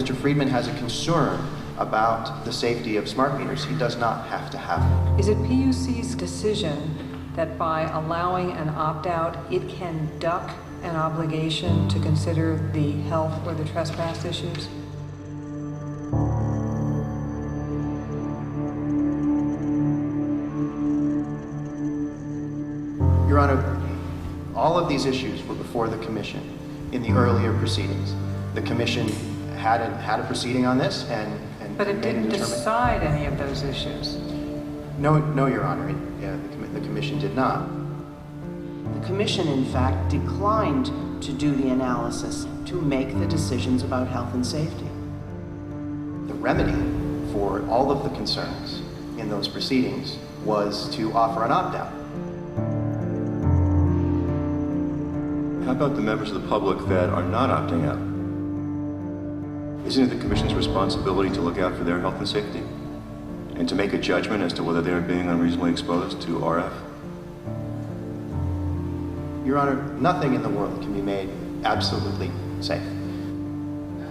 Mr. Friedman has a concern about the safety of smart meters, he does not have to have them. Is it PUC's decision that by allowing an opt-out, it can duck an obligation to consider the health or the trespass issues? Your Honor, all of these issues were before the Commission in the earlier proceedings. The Commission had a proceeding on this and But it didn't decide any of those issues. No, Your Honor, the Commission did not. The Commission, in fact, declined to do the analysis to make the decisions about health and safety. The remedy for all of the concerns in those proceedings was to offer an opt-out. How about the members of the public that are not opting out? Isn't it the Commission's responsibility to look out for their health and safety? And to make a judgment as to whether they're being unreasonably exposed to RF? Your Honor, nothing in the world can be made absolutely safe.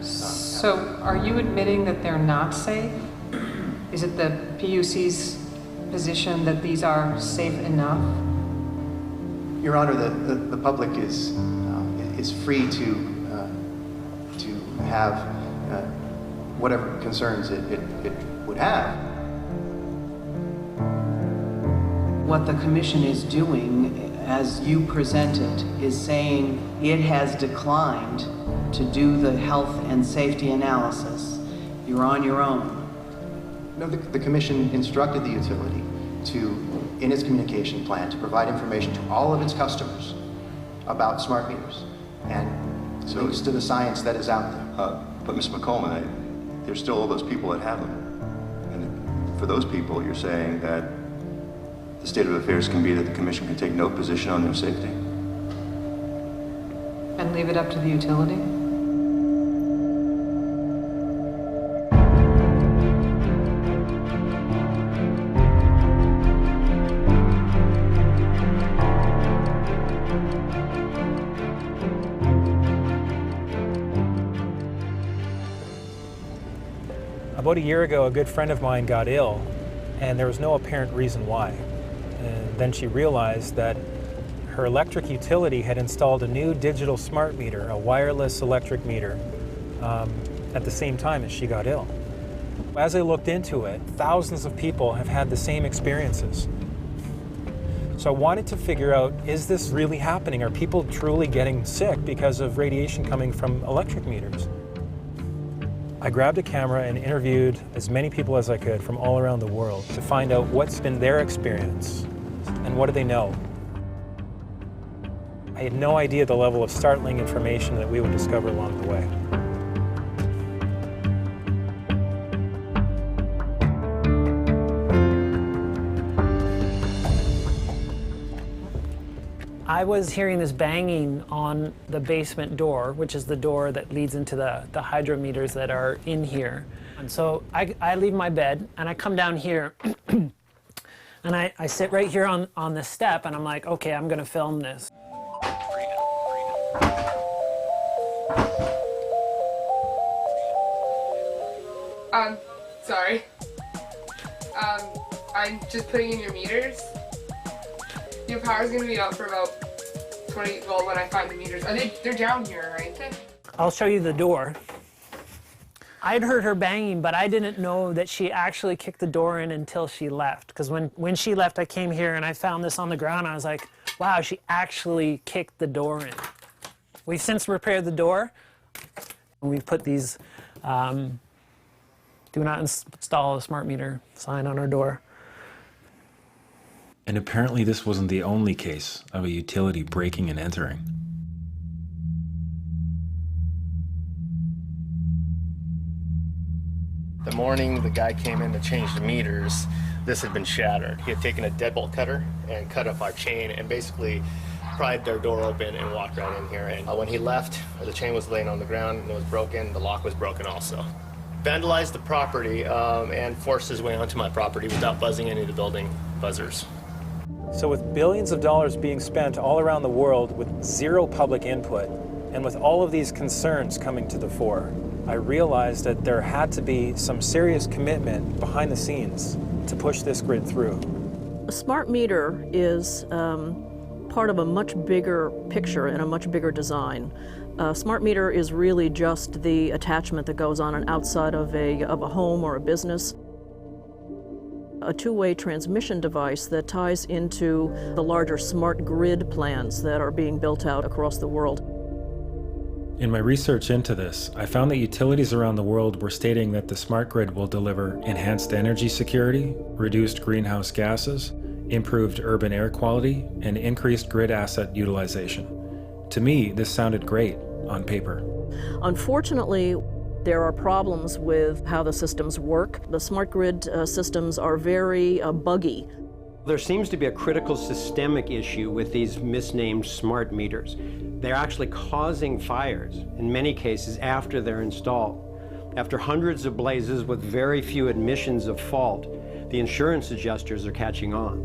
So are you admitting that they're not safe? Is it the PUC's position that these are safe enough? Your Honor, the public is free to have whatever concerns it would have. What the Commission is doing, as you presented, is saying it has declined to do the health and safety analysis. You're on your own. No, the Commission instructed the utility in its communication plan, to provide information to all of its customers about smart meters and links to the science that is out there. But Ms. McColeman, there's still all those people that have them. And for those people, you're saying that the state of affairs can be that the Commission can take no position on their safety? And leave it up to the utility? About a year ago, a good friend of mine got ill, and there was no apparent reason why. And then she realized that her electric utility had installed a new digital smart meter, a wireless electric meter, at the same time as she got ill. As I looked into it, thousands of people have had the same experiences. So I wanted to figure out, is this really happening? Are people truly getting sick because of radiation coming from electric meters? I grabbed a camera and interviewed as many people as I could from all around the world to find out what's been their experience and what do they know. I had no idea the level of startling information that we would discover along the way. I was hearing this banging on the basement door, which is the door that leads into the hydrometers that are in here. And so I leave my bed and I come down here and I sit right here on the step and I'm like, okay, I'm gonna film this. Sorry. I'm just putting in your meters. Your power's gonna be up for about 20, well, when I find the meters. They're down here, right? I'll show you the door. I'd heard her banging, but I didn't know that she actually kicked the door in until she left. Because when she left, I came here and I found this on the ground. I was like, wow, she actually kicked the door in. We've since repaired the door. We've put these do not install a smart meter sign on our door. And apparently this wasn't the only case of a utility breaking and entering. The morning the guy came in to change the meters, this had been shattered. He had taken a deadbolt cutter and cut up our chain and basically pried our door open and walked right in here. And when he left, the chain was laying on the ground and it was broken. The lock was broken also. Vandalized the property and forced his way onto my property without buzzing any of the building buzzers. So with billions of dollars being spent all around the world with zero public input, and with all of these concerns coming to the fore, I realized that there had to be some serious commitment behind the scenes to push this grid through. A smart meter is part of a much bigger picture and a much bigger design. A smart meter is really just the attachment that goes on outside of a home or a business. A two-way transmission device that ties into the larger smart grid plans that are being built out across the world. In my research into this, I found that utilities around the world were stating that the smart grid will deliver enhanced energy security, reduced greenhouse gases, improved urban air quality, and increased grid asset utilization. To me, this sounded great on paper. Unfortunately, there are problems with how the systems work. The smart grid systems are very buggy. There seems to be a critical systemic issue with these misnamed smart meters. They're actually causing fires, in many cases, after they're installed. After hundreds of blazes with very few admissions of fault, the insurance adjusters are catching on.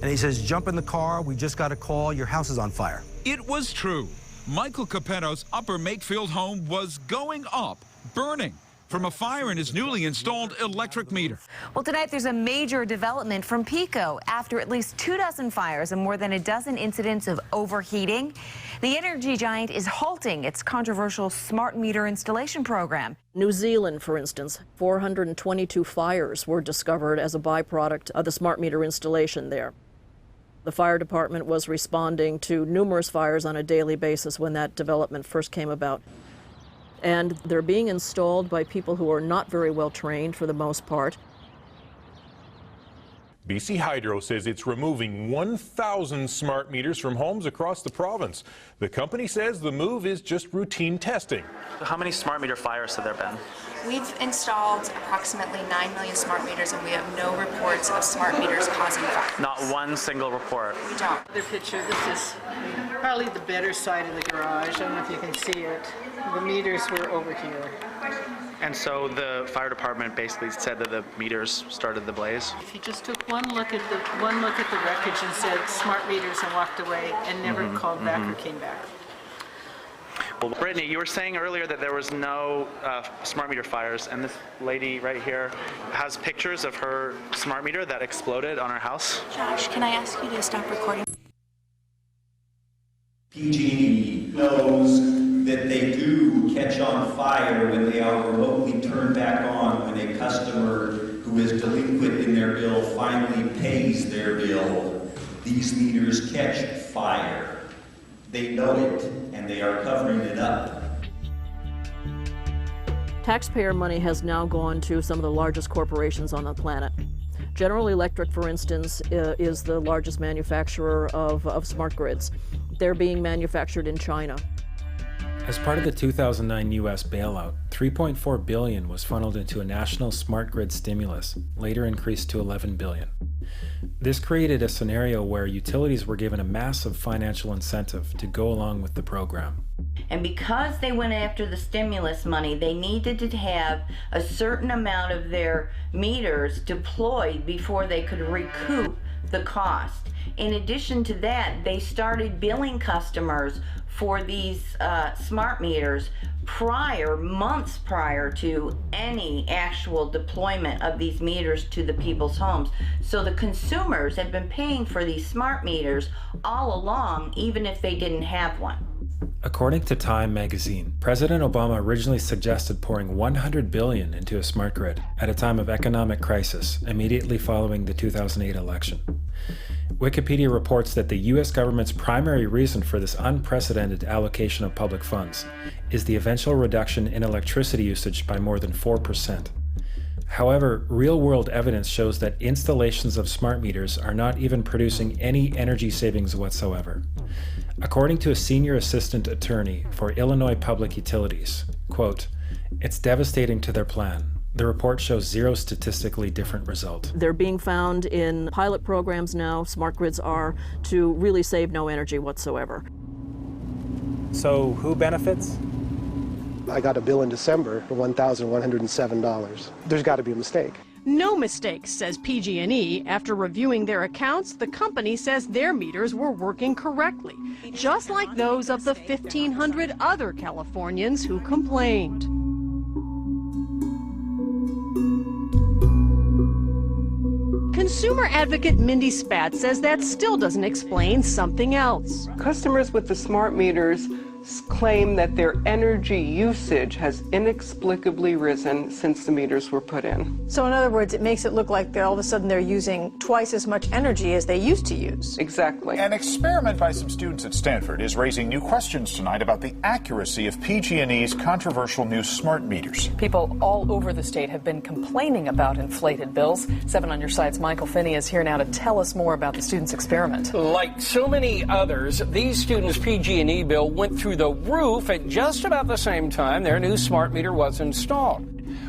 And he says, jump in the car, we just got a call, your house is on fire. It was true. Michael Capetto's Upper Makefield home was going up, burning, from a fire in his newly installed electric meter. Well, tonight there's a major development from PECO. After at least 24 fires and more than a dozen incidents of overheating, the energy giant is halting its controversial smart meter installation program. New Zealand, for instance, 422 fires were discovered as a byproduct of the smart meter installation there. The fire department was responding to numerous fires on a daily basis when that development first came about. And they're being installed by people who are not very well trained for the most part. BC Hydro says it's removing 1,000 smart meters from homes across the province. The company says the move is just routine testing. How many smart meter fires have there been? We've installed approximately 9 million smart meters, and we have no reports of smart meters causing fires. Not one single report. We don't. Other picture, this is probably the better side of the garage. I don't know if you can see it. The meters were over here. And so the fire department basically said that the meters started the blaze? If you just took one look at the wreckage and said smart meters and walked away and never called back or came back. Well, Brittany, you were saying earlier that there was no smart meter fires, and this lady right here has pictures of her smart meter that exploded on her house. Josh, can I ask you to stop recording? PG&E knows that they do catch on fire when they are remotely turned back on when a customer who is delinquent in their bill finally pays their bill. These meters catch fire. They know it, and they are covering it up. Taxpayer money has now gone to some of the largest corporations on the planet. General Electric, for instance, is the largest manufacturer of smart grids. They're being manufactured in China. As part of the 2009 U.S. bailout, $3.4 billion was funneled into a national smart grid stimulus, later increased to $11 billion. This created a scenario where utilities were given a massive financial incentive to go along with the program. And because they went after the stimulus money, they needed to have a certain amount of their meters deployed before they could recoup the cost. In addition to that, they started billing customers for these smart meters months prior to any actual deployment of these meters to the people's homes. So the consumers have been paying for these smart meters all along, even if they didn't have one. According to Time magazine, President Obama originally suggested pouring $100 billion into a smart grid at a time of economic crisis immediately following the 2008 election. Wikipedia reports that the U.S. government's primary reason for this unprecedented allocation of public funds is the eventual reduction in electricity usage by more than 4%. However, real-world evidence shows that installations of smart meters are not even producing any energy savings whatsoever. According to a senior assistant attorney for Illinois Public Utilities, quote, "It's devastating to their plan. The report shows zero statistically different result." They're being found in pilot programs now, smart grids are, to really save no energy whatsoever. So who benefits? I got a bill in December for $1,107. There's got to be a mistake. No mistake, says PG&E. After reviewing their accounts, the company says their meters were working correctly, just like those of the 1,500 other Californians who complained. consumer advocate Mindy Spatt says that still doesn't explain something else. Customers with the smart meters claim that their energy usage has inexplicably risen since the meters were put in. So in other words, it makes it look like all of a sudden they're using twice as much energy as they used to use. Exactly. An experiment by some students at Stanford is raising new questions tonight about the accuracy of PG&E's controversial new smart meters. People all over the state have been complaining about inflated bills. 7 on Your Side's Michael Finney is here now to tell us more about the students' experiment. Like so many others, these students' PG&E bill went through the roof at just about the same time their new smart meter was installed.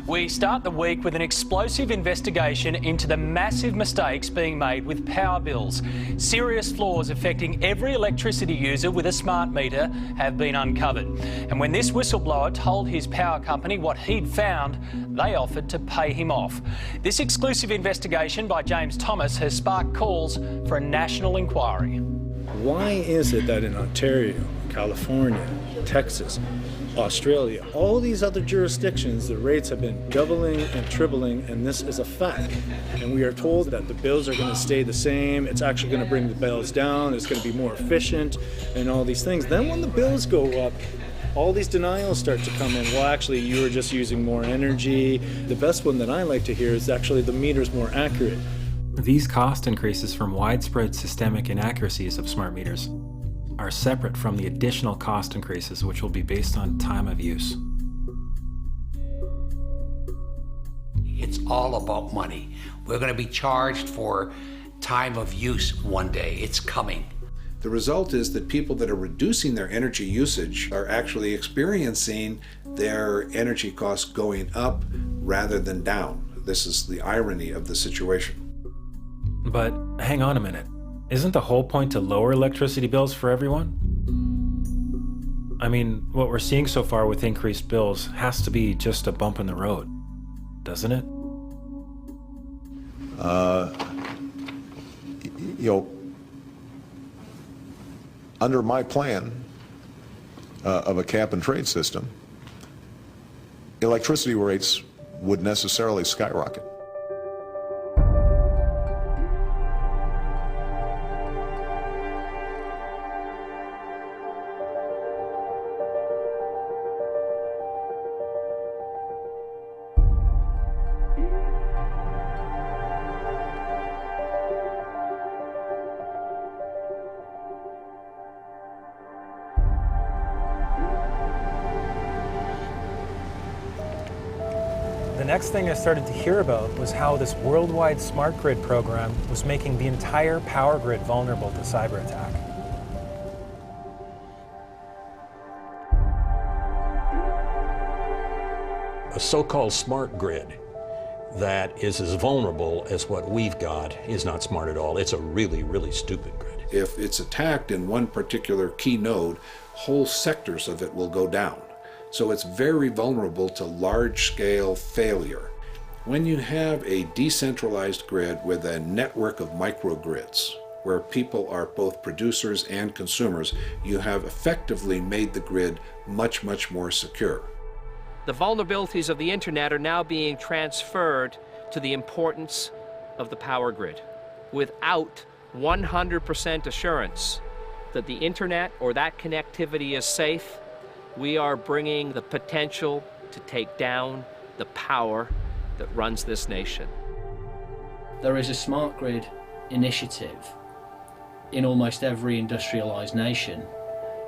We start the week with an explosive investigation into the massive mistakes being made with power bills. Serious flaws affecting every electricity user with a smart meter have been uncovered. And when this whistleblower told his power company what he'd found, they offered to pay him off. This exclusive investigation by James Thomas has sparked calls for a national inquiry. Why is it that in Ontario, California, Texas, Australia, all these other jurisdictions, the rates have been doubling and tripling, and this is a fact. And we are told that the bills are going to stay the same, it's actually going to bring the bills down, it's going to be more efficient, and all these things. Then when the bills go up, all these denials start to come in. Well, actually, you were just using more energy. The best one that I like to hear is actually the meter's more accurate. These cost increases from widespread systemic inaccuracies of smart meters are separate from the additional cost increases, which will be based on time of use. It's all about money. We're going to be charged for time of use one day. It's coming. The result is that people that are reducing their energy usage are actually experiencing their energy costs going up rather than down. This is the irony of the situation. But hang on a minute. Isn't the whole point to lower electricity bills for everyone? I mean, what we're seeing so far with increased bills has to be just a bump in the road, doesn't it? Under my plan of a cap and trade system, electricity rates would necessarily skyrocket. The next thing I started to hear about was how this worldwide smart grid program was making the entire power grid vulnerable to cyber attack. A so-called smart grid that is as vulnerable as what we've got is not smart at all. It's a really, really stupid grid. If it's attacked in one particular key node, whole sectors of it will go down. So it's very vulnerable to large-scale failure. When you have a decentralized grid with a network of microgrids, where people are both producers and consumers, you have effectively made the grid much, much more secure. The vulnerabilities of the internet are now being transferred to the importance of the power grid. Without 100% assurance that the internet or that connectivity is safe, we are bringing the potential to take down the power that runs this nation. There is a smart grid initiative in almost every industrialized nation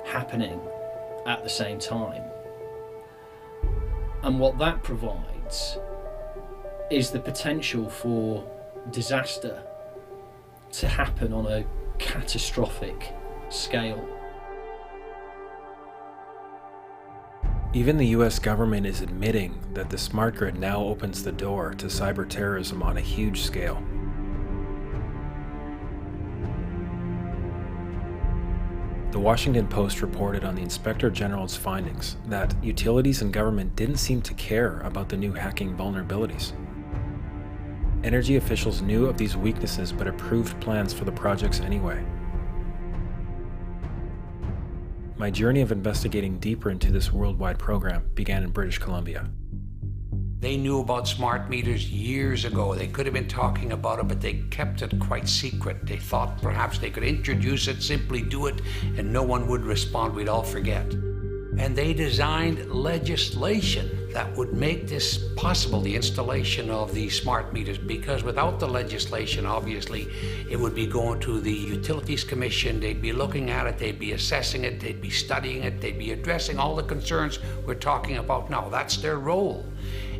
happening at the same time. And what that provides is the potential for disaster to happen on a catastrophic scale. Even the US government is admitting that the smart grid now opens the door to cyber terrorism on a huge scale. The Washington Post reported on the Inspector General's findings that utilities and government didn't seem to care about the new hacking vulnerabilities. Energy officials knew of these weaknesses but approved plans for the projects anyway. My journey of investigating deeper into this worldwide program began in British Columbia. They knew about smart meters years ago. They could have been talking about it, but they kept it quite secret. They thought perhaps they could introduce it, simply do it, and no one would respond. We'd all forget. And they designed legislation that would make this possible, the installation of these smart meters, because without the legislation, obviously, it would be going to the Utilities Commission. They'd be looking at it, they'd be assessing it, they'd be studying it, they'd be addressing all the concerns we're talking about now. That's their role.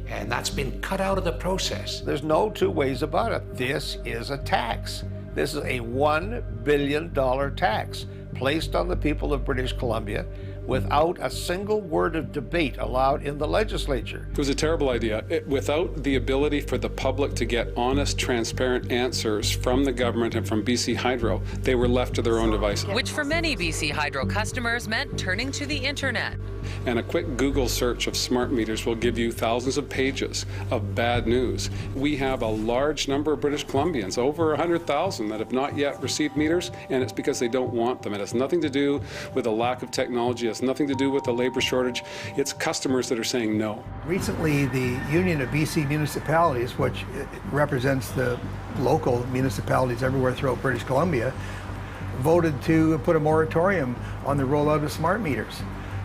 And that's been cut out of the process. There's no two ways about it. This is a tax. This is a $1 billion tax placed on the people of British Columbia without a single word of debate allowed in the legislature. It was a terrible idea. Without the ability for the public to get honest, transparent answers from the government and from BC Hydro, they were left to their own devices. Which for many BC Hydro customers meant turning to the internet. And a quick Google search of smart meters will give you thousands of pages of bad news. We have a large number of British Columbians, over 100,000, that have not yet received meters, and it's because they don't want them. It has nothing to do with a lack of technology. It has nothing to do with the labor shortage. It's customers that are saying no. Recently, the Union of BC Municipalities, which represents the local municipalities everywhere throughout British Columbia, voted to put a moratorium on the rollout of smart meters.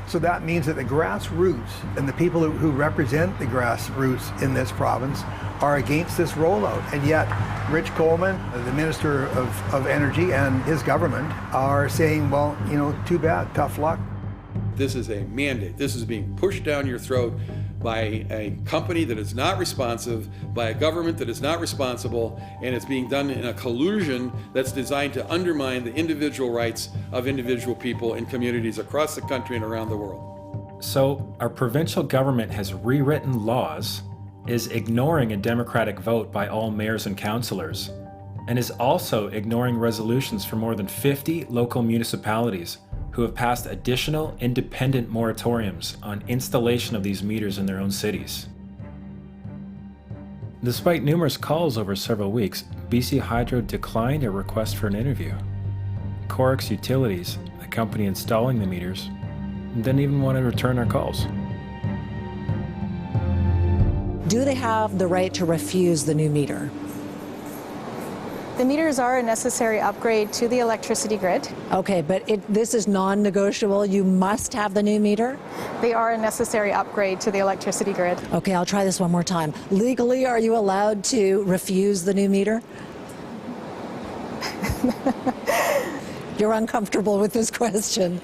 So that means that the grassroots and the people who represent the grassroots in this province are against this rollout. And yet, Rich Coleman, the Minister of Energy, and his government are saying, well, you know, too bad, tough luck. This is a mandate. This is being pushed down your throat by a company that is not responsive, by a government that is not responsible, and it's being done in a collusion that's designed to undermine the individual rights of individual people and communities across the country and around the world. So our provincial government has rewritten laws, is ignoring a democratic vote by all mayors and councillors, and is also ignoring resolutions from more than 50 local municipalities who have passed additional independent moratoriums on installation of these meters in their own cities. Despite numerous calls over several weeks, BC Hydro declined a request for an interview. Corix Utilities, the company installing the meters, didn't even want to return our calls. Do they have the right to refuse the new meter? The meters are a necessary upgrade to the electricity grid. Okay, but this is non-negotiable. You must have the new meter? They are a necessary upgrade to the electricity grid. Okay, I'll try this one more time. Legally, are you allowed to refuse the new meter? You're uncomfortable with this question.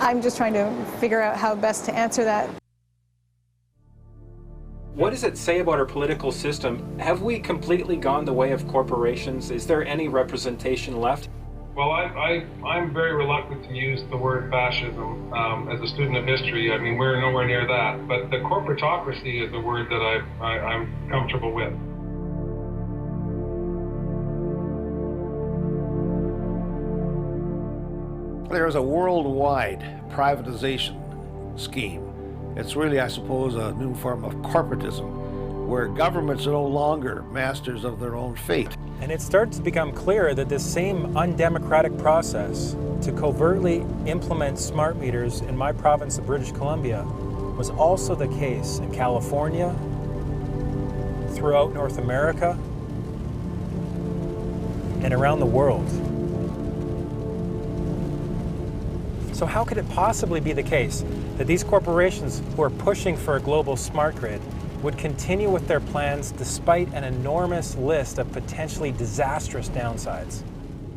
I'm just trying to figure out how best to answer that. What does it say about our political system? Have we completely gone the way of corporations? Is there any representation left? Well, I'm very reluctant to use the word fascism as a student of history. I mean, we're nowhere near that. But the corporatocracy is a word that I'm comfortable with. There's a worldwide privatization scheme. It's really, I suppose, a new form of corporatism, where governments are no longer masters of their own fate. And it starts to become clear that this same undemocratic process to covertly implement smart meters in my province of British Columbia was also the case in California, throughout North America, and around the world. So how could it possibly be the case that these corporations who are pushing for a global smart grid would continue with their plans despite an enormous list of potentially disastrous downsides?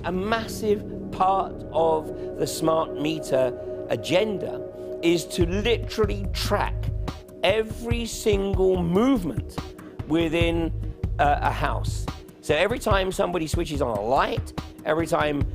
A massive part of the smart meter agenda is to literally track every single movement within a house. So every time somebody switches on a light, every time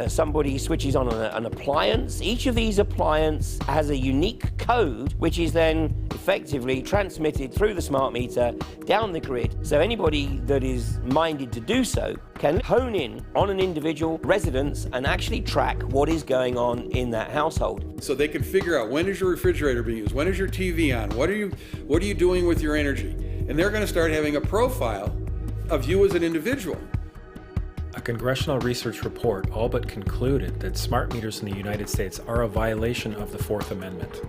somebody switches on an appliance, each of these appliances has a unique code which is then effectively transmitted through the smart meter down the grid. So anybody that is minded to do so can hone in on an individual residence and actually track what is going on in that household. So they can figure out, when is your refrigerator being used? When is your TV on? What are you doing with your energy? And they're going to start having a profile of you as an individual. A congressional research report all but concluded that smart meters in the United States are a violation of the Fourth Amendment.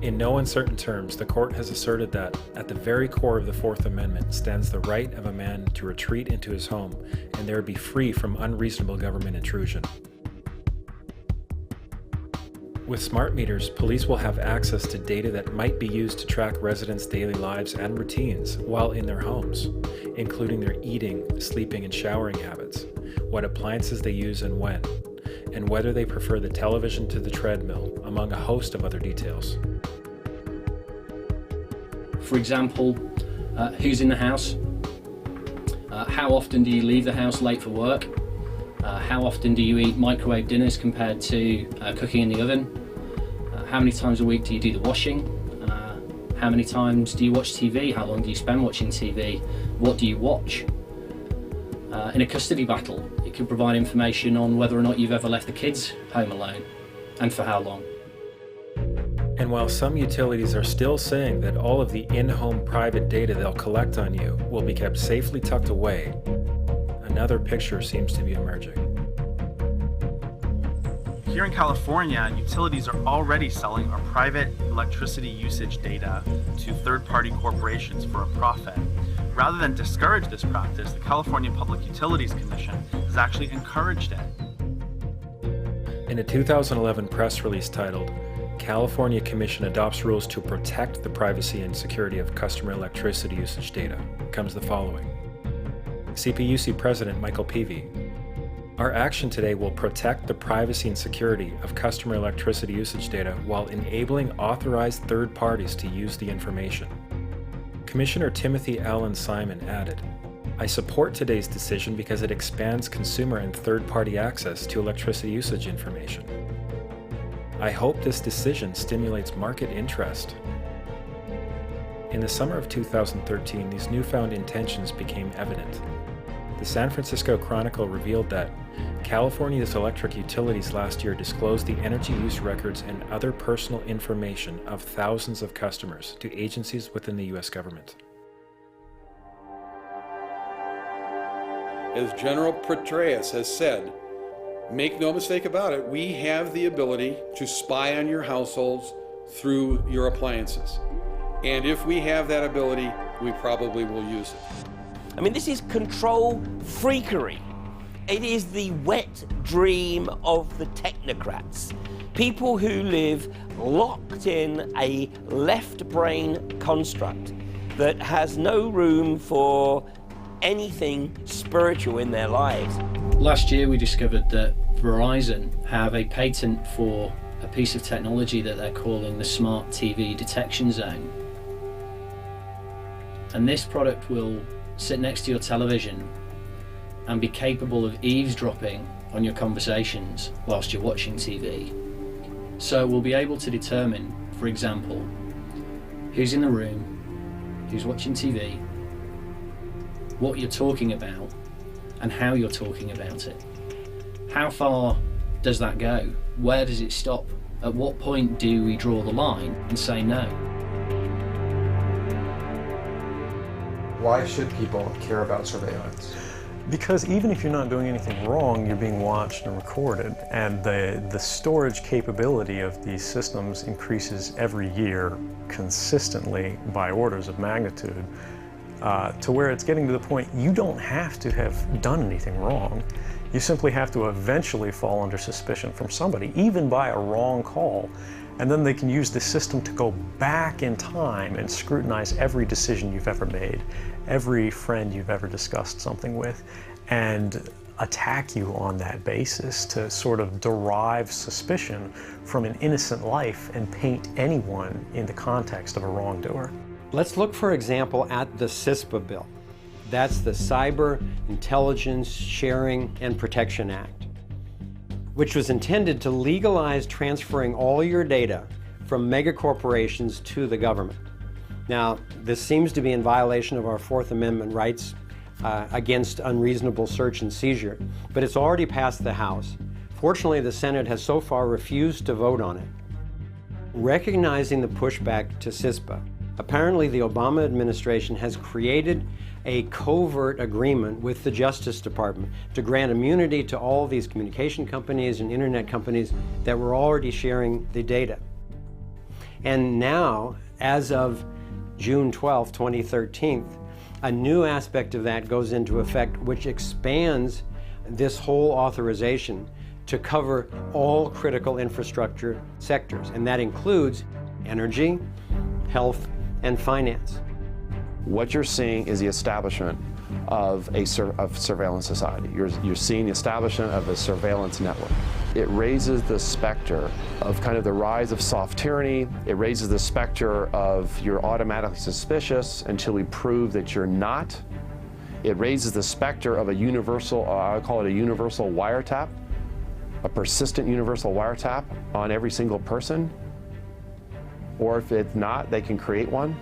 In no uncertain terms, the court has asserted that, at the very core of the Fourth Amendment, stands the right of a man to retreat into his home and there be free from unreasonable government intrusion. With smart meters, police will have access to data that might be used to track residents' daily lives and routines while in their homes, including their eating, sleeping, and showering habits, what appliances they use and when, and whether they prefer the television to the treadmill, among a host of other details. For example, who's in the house? How often do you leave the house late for work? How often do you eat microwave dinners compared to cooking in the oven? How many times a week do you do the washing? How many times do you watch TV? How long do you spend watching TV? What do you watch? In a custody battle, it could provide information on whether or not you've ever left the kids home alone, and for how long. And while some utilities are still saying that all of the in-home private data they'll collect on you will be kept safely tucked away, another picture seems to be emerging. Here in California, utilities are already selling our private electricity usage data to third-party corporations for a profit. Rather than discourage this practice, the California Public Utilities Commission has actually encouraged it. In a 2011 press release titled, "California Commission Adopts Rules to Protect the Privacy and Security of Customer Electricity Usage Data," comes the following. CPUC President Michael Peavy: "Our action today will protect the privacy and security of customer electricity usage data while enabling authorized third parties to use the information." Commissioner Timothy Allen Simon added, "I support today's decision because it expands consumer and third-party access to electricity usage information. I hope this decision stimulates market interest." In the summer of 2013, these newfound intentions became evident. The San Francisco Chronicle revealed that California's electric utilities last year disclosed the energy use records and other personal information of thousands of customers to agencies within the U.S. government. As General Petraeus has said, make no mistake about it, we have the ability to spy on your households through your appliances. And if we have that ability, we probably will use it. I mean, this is control freakery. It is the wet dream of the technocrats. People who live locked in a left brain construct that has no room for anything spiritual in their lives. Last year we discovered that Verizon have a patent for a piece of technology that they're calling the Smart TV Detection Zone. And this product will sit next to your television and be capable of eavesdropping on your conversations whilst you're watching TV. So we'll be able to determine, for example, who's in the room, who's watching TV, what you're talking about, and how you're talking about it. How far does that go? Where does it stop? At what point do we draw the line and say no? Why should people care about surveillance? Because even if you're not doing anything wrong, you're being watched and recorded. And the storage capability of these systems increases every year consistently by orders of magnitude to where it's getting to the point you don't have to have done anything wrong. You simply have to eventually fall under suspicion from somebody, even by a wrong call. And then they can use the system to go back in time and scrutinize every decision you've ever made, every friend you've ever discussed something with, and attack you on that basis to sort of derive suspicion from an innocent life and paint anyone in the context of a wrongdoer. Let's look, for example, at the CISPA bill. That's the Cyber Intelligence Sharing and Protection Act, which was intended to legalize transferring all your data from megacorporations to the government. Now, this seems to be in violation of our Fourth Amendment rights against unreasonable search and seizure, but it's already passed the House. Fortunately, the Senate has so far refused to vote on it. Recognizing the pushback to CISPA, apparently the Obama administration has created a covert agreement with the Justice Department to grant immunity to all these communication companies and internet companies that were already sharing the data. And now, as of June 12, 2013, a new aspect of that goes into effect, which expands this whole authorization to cover all critical infrastructure sectors, and that includes energy, health, and finance. What you're seeing is the establishment of a surveillance society. You're seeing the establishment of a surveillance network. It raises the specter of kind of the rise of soft tyranny. It raises the specter of you're automatically suspicious until we prove that you're not. It raises the specter of a universal, I call it a universal wiretap, a persistent universal wiretap on every single person. Or if it's not, they can create one.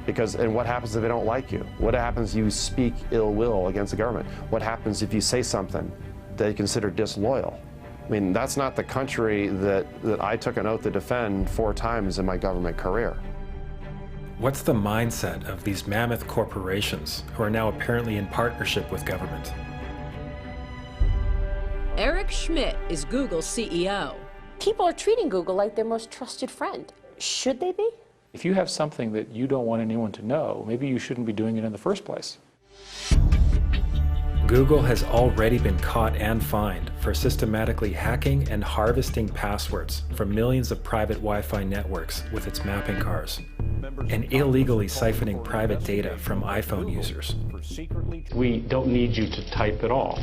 And what happens if they don't like you? What happens if you speak ill will against the government? What happens if you say something they consider disloyal? I mean, that's not the country that I took an oath to defend 4 times in my government career. What's the mindset of these mammoth corporations who are now apparently in partnership with government? Eric Schmidt is Google's CEO. People are treating Google like their most trusted friend. Should they be? If you have something that you don't want anyone to know, maybe you shouldn't be doing it in the first place. Google has already been caught and fined for systematically hacking and harvesting passwords from millions of private Wi-Fi networks with its mapping cars, and illegally siphoning private data from iPhone users. We don't need you to type at all,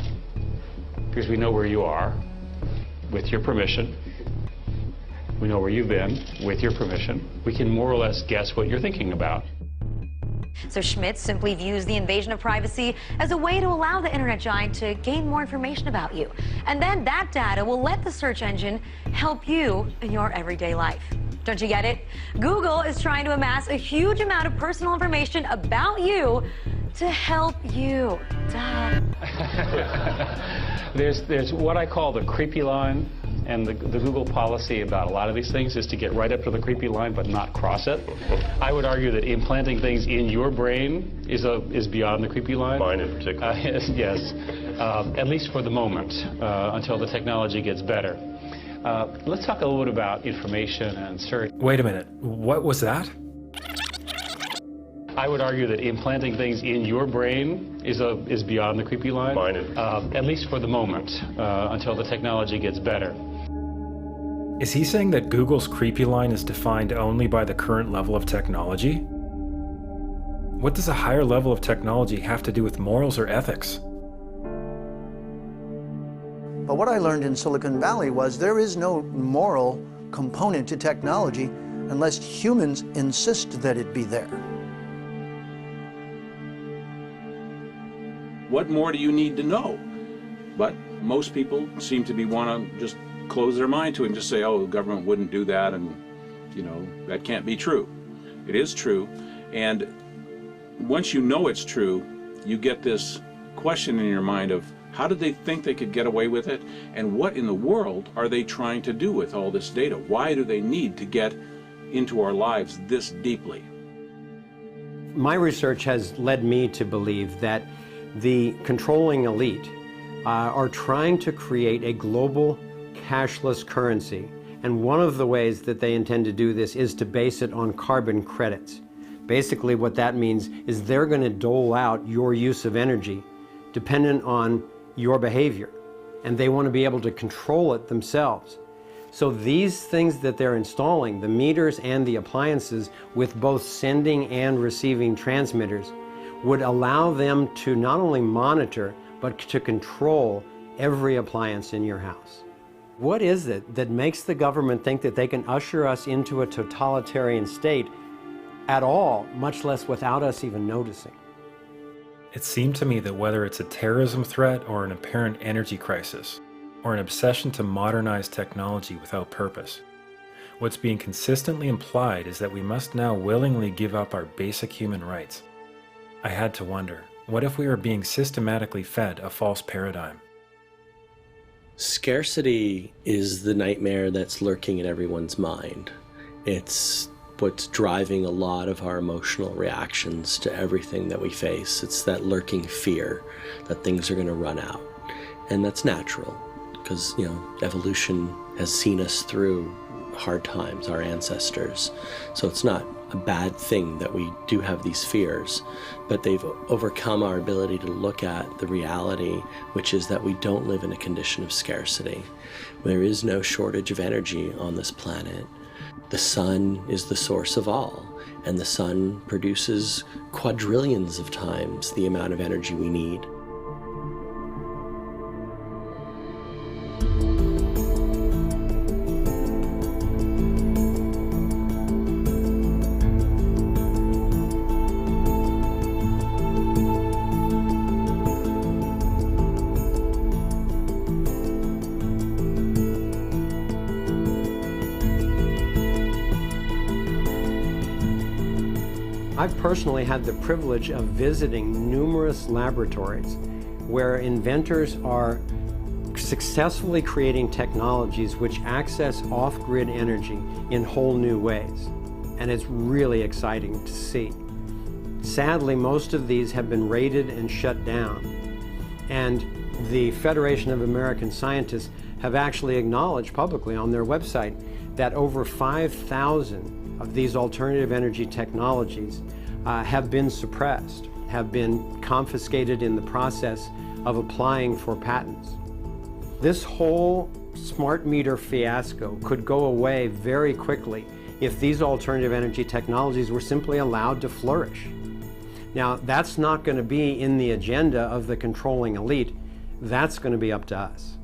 because we know where you are, with your permission. We know where you've been, with your permission. We can more or less guess what you're thinking about. So Schmidt simply views the invasion of privacy as a way to allow the internet giant to gain more information about you. And then that data will let the search engine help you in your everyday life. Don't you get it? Google is trying to amass a huge amount of personal information about you to help you. Duh. There's what I call the creepy line. And the Google policy about a lot of these things is to get right up to the creepy line but not cross it. I would argue that implanting things in your brain is beyond the creepy line. Mine in particular. Yes, at least for the moment, until the technology gets better. Let's talk a little bit about information and search. Wait a minute, what was that? I would argue that implanting things in your brain is beyond the creepy line. Mine in particular. At least for the moment, until the technology gets better. Is he saying that Google's creepy line is defined only by the current level of technology? What does a higher level of technology have to do with morals or ethics? But what I learned in Silicon Valley was there is no moral component to technology unless humans insist that it be there. What more do you need to know? But most people seem to want to just close their mind to it and just say, oh, the government wouldn't do that, and that can't be true. It is true, and once you know it's true, you get this question in your mind of how did they think they could get away with it, and what in the world are they trying to do with all this data? Why do they need to get into our lives this deeply? My research has led me to believe that the controlling elite are trying to create a global cashless currency. And one of the ways that they intend to do this is to base it on carbon credits. Basically what that means is they're going to dole out your use of energy dependent on your behavior. And they want to be able to control it themselves. So these things that they're installing, the meters and the appliances with both sending and receiving transmitters, would allow them to not only monitor, but to control every appliance in your house. What is it that makes the government think that they can usher us into a totalitarian state at all, much less without us even noticing? It seemed to me that whether it's a terrorism threat or an apparent energy crisis, or an obsession to modernize technology without purpose, what's being consistently implied is that we must now willingly give up our basic human rights. I had to wonder, what if we were being systematically fed a false paradigm? Scarcity is the nightmare that's lurking in everyone's mind. It's what's driving a lot of our emotional reactions to everything that we face. It's that lurking fear that things are going to run out. And that's natural because, evolution has seen us through hard times, our ancestors. So it's not a bad thing that we do have these fears, but they've overcome our ability to look at the reality, which is that we don't live in a condition of scarcity. There is no shortage of energy on this planet. The sun is the source of all, and the sun produces quadrillions of times the amount of energy we need. I've personally had the privilege of visiting numerous laboratories where inventors are successfully creating technologies which access off-grid energy in whole new ways. And it's really exciting to see. Sadly, most of these have been raided and shut down. And the Federation of American Scientists have actually acknowledged publicly on their website that over 5,000 of these alternative energy technologies have been suppressed, have been confiscated in the process of applying for patents. This whole smart meter fiasco could go away very quickly if these alternative energy technologies were simply allowed to flourish. Now, that's not going to be in the agenda of the controlling elite. That's going to be up to us.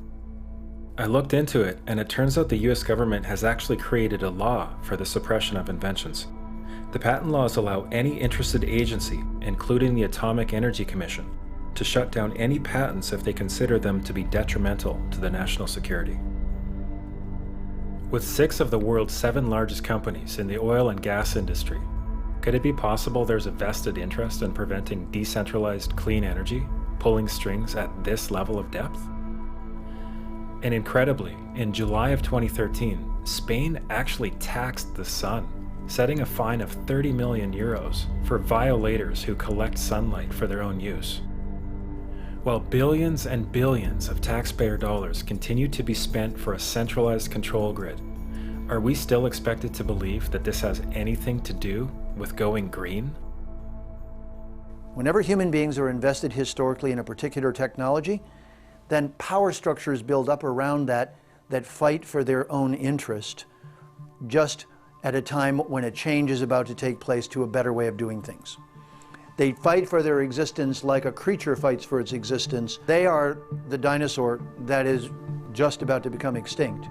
I looked into it, and it turns out the US government has actually created a law for the suppression of inventions. The patent laws allow any interested agency, including the Atomic Energy Commission, to shut down any patents if they consider them to be detrimental to the national security. With 6 of the world's 7 largest companies in the oil and gas industry, could it be possible there's a vested interest in preventing decentralized clean energy, pulling strings at this level of depth? And incredibly, in July of 2013, Spain actually taxed the sun, setting a fine of 30 million euros for violators who collect sunlight for their own use. While billions and billions of taxpayer dollars continue to be spent for a centralized control grid, are we still expected to believe that this has anything to do with going green? Whenever human beings are invested historically in a particular technology, then power structures build up around that fight for their own interest, just at a time when a change is about to take place to a better way of doing things. They fight for their existence like a creature fights for its existence. They are the dinosaur that is just about to become extinct,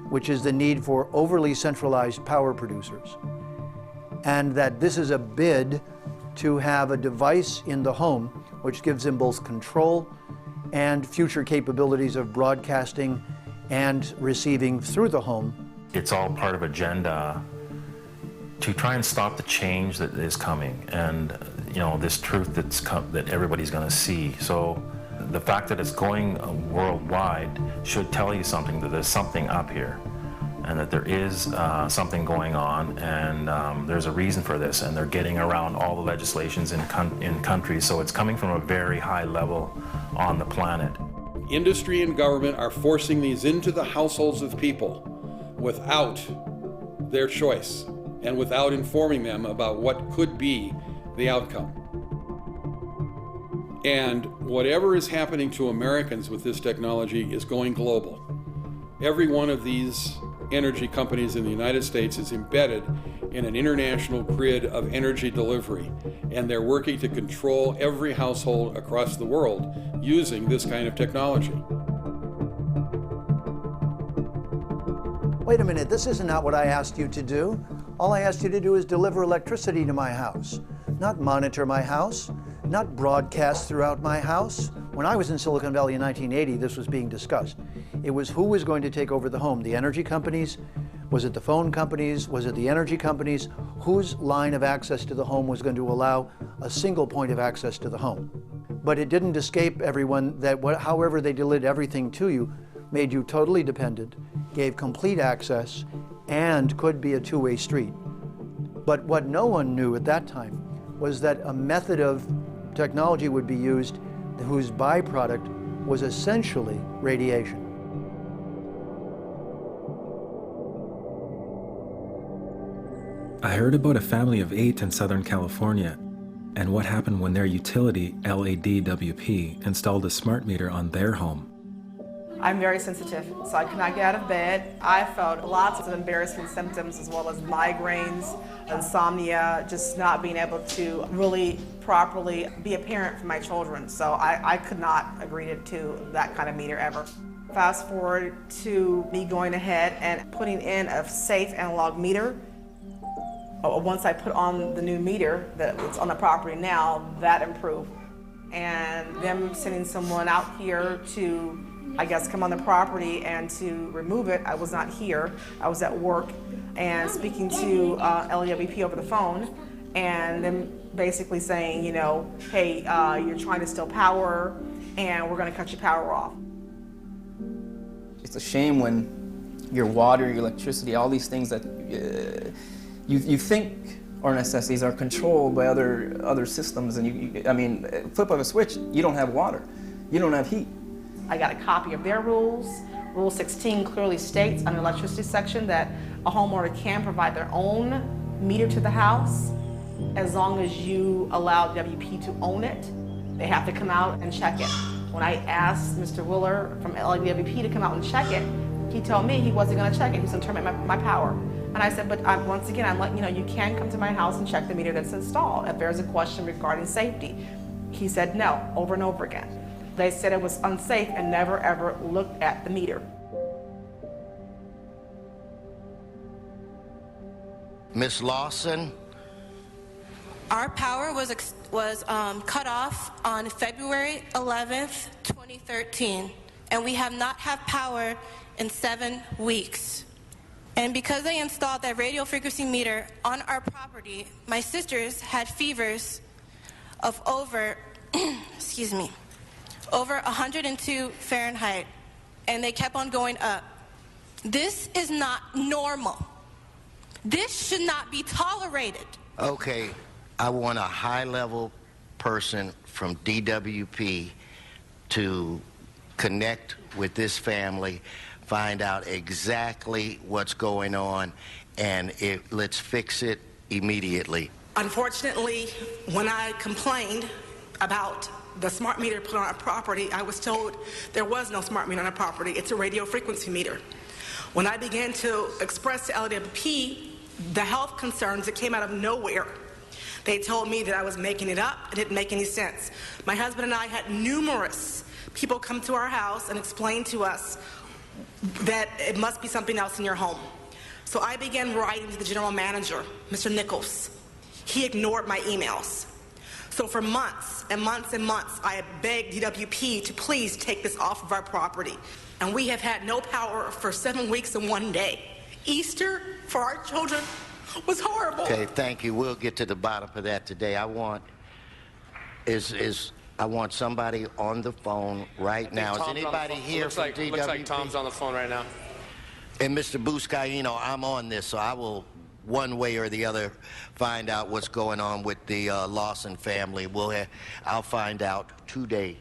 which is the need for overly centralized power producers. And that this is a bid to have a device in the home which gives them both control and future capabilities of broadcasting and receiving through the home. It's all part of agenda to try and stop the change that is coming, and this truth that everybody's going to see. So the fact that it's going worldwide should tell you something, that there's something up here, and that there is something going on, and there's a reason for this, and they're getting around all the legislations in countries, so it's coming from a very high level on the planet. Industry and government are forcing these into the households of people without their choice and without informing them about what could be the outcome. And whatever is happening to Americans with this technology is going global. Every one of these energy companies in the United States is embedded in an international grid of energy delivery, and they're working to control every household across the world using this kind of technology. Wait a minute, this isn't what I asked you to do. All I asked you to do is deliver electricity to my house, not monitor my house, not broadcast throughout my house. When I was in Silicon Valley in 1980, this was being discussed. It was who was going to take over the home, the energy companies? Was it the phone companies? Was it the energy companies? Whose line of access to the home was going to allow a single point of access to the home? But it didn't escape everyone that however they delivered everything to you, made you totally dependent, gave complete access, and could be a two-way street. But what no one knew at that time was that a method of technology would be used whose byproduct was essentially radiation. I heard about a family of 8 in Southern California and what happened when their utility, LADWP, installed a smart meter on their home. I'm very sensitive, so I could not get out of bed. I felt lots of embarrassing symptoms as well as migraines, insomnia, just not being able to really properly be a parent for my children. So I could not agree to that kind of meter ever. Fast forward to me going ahead and putting in a safe analog meter. Once I put on the new meter that's on the property now, that improved. And them sending someone out here to, I guess, come on the property and to remove it. I was not here. I was at work and speaking to LAWP over the phone, and them basically saying, you know, hey, you're trying to steal power and we're going to cut your power off. It's a shame when your water, your electricity, all these things that you think are necessities are controlled by other systems, and I mean, flip of a switch, you don't have water, you don't have heat. I got a copy of their rules. Rule 16 clearly states on the electricity section that a homeowner can provide their own meter to the house as long as you allow WP to own it. They have to come out and check it. When I asked Mr. Willer from LAWP to come out and check it, he told me he wasn't going to check it. He was going to terminate my power. And I said, but once again, I'm letting you know, you can come to my house and check the meter that's installed if there's a question regarding safety. He said no, over and over again. They said it was unsafe and never ever looked at the meter. Ms. Lawson? Our power was cut off on February 11th, 2013, and we have not had power in 7 weeks. And because they installed that radio frequency meter on our property, my sisters had fevers of over, excuse me, over 102 Fahrenheit, and they kept on going up. This is not normal. This should not be tolerated. Okay, I want a high-level person from DWP to connect with this family, find out exactly what's going on, and let's fix it immediately. Unfortunately, when I complained about the smart meter put on our property, I was told there was no smart meter on our property. It's a radio frequency meter. When I began to express to LAWP the health concerns that came out of nowhere, they told me that I was making it up. It didn't make any sense. My husband and I had numerous people come to our house and explain to us that it must be something else in your home. So I began writing to the general manager, Mr. Nichols. He ignored my emails. So for months and months and months, I begged DWP to please take this off of our property. And we have had no power for 7 weeks and 1 day. Easter for our children was horrible. Okay, thank you. We'll get to the bottom of that today. I want somebody on the phone right now. Is anybody here from DWP? Looks like Tom's on the phone right now. And Mr. Buscaino, I'm on this, so I will, one way or the other, find out what's going on with the Lawson family. I'll find out today.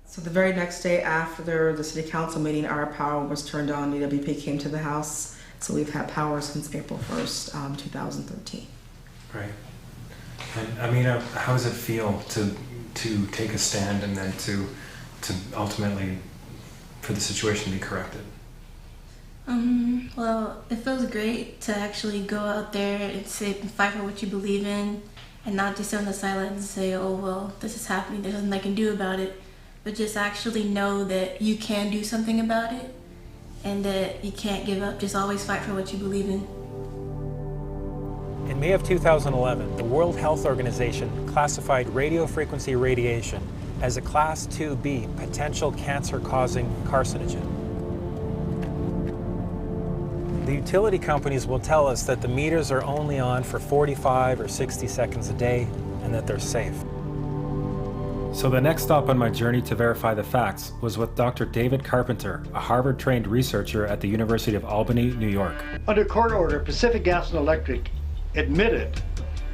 So the very next day after the city council meeting, our power was turned on. DWP came to the house. So we've had power since April 1st, 2013. Right. And Amina, how does it feel to take a stand and then to ultimately for the situation to be corrected? Well, it feels great to actually go out there and fight for what you believe in, and not just sit on the sidelines and say, oh, well, this is happening, there's nothing I can do about it, but just actually know that you can do something about it and that you can't give up. Just always fight for what you believe in. In May of 2011, the World Health Organization classified radio frequency radiation as a Class 2B potential cancer-causing carcinogen. The utility companies will tell us that the meters are only on for 45 or 60 seconds a day and that they're safe. So the next stop on my journey to verify the facts was with Dr. David Carpenter, a Harvard-trained researcher at the University of Albany, New York. Under court order, Pacific Gas and Electric admitted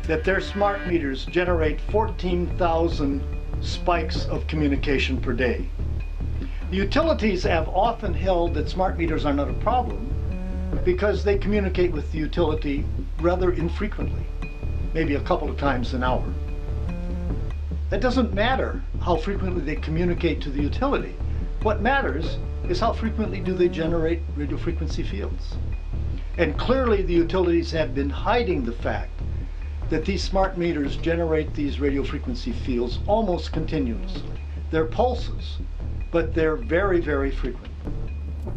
that their smart meters generate 14,000 spikes of communication per day. The utilities have often held that smart meters are not a problem because they communicate with the utility rather infrequently, maybe a couple of times an hour. It doesn't matter how frequently they communicate to the utility. What matters is how frequently do they generate radio frequency fields. And clearly the utilities have been hiding the fact that these smart meters generate these radio frequency fields almost continuously. They're pulses, but they're very, very frequent.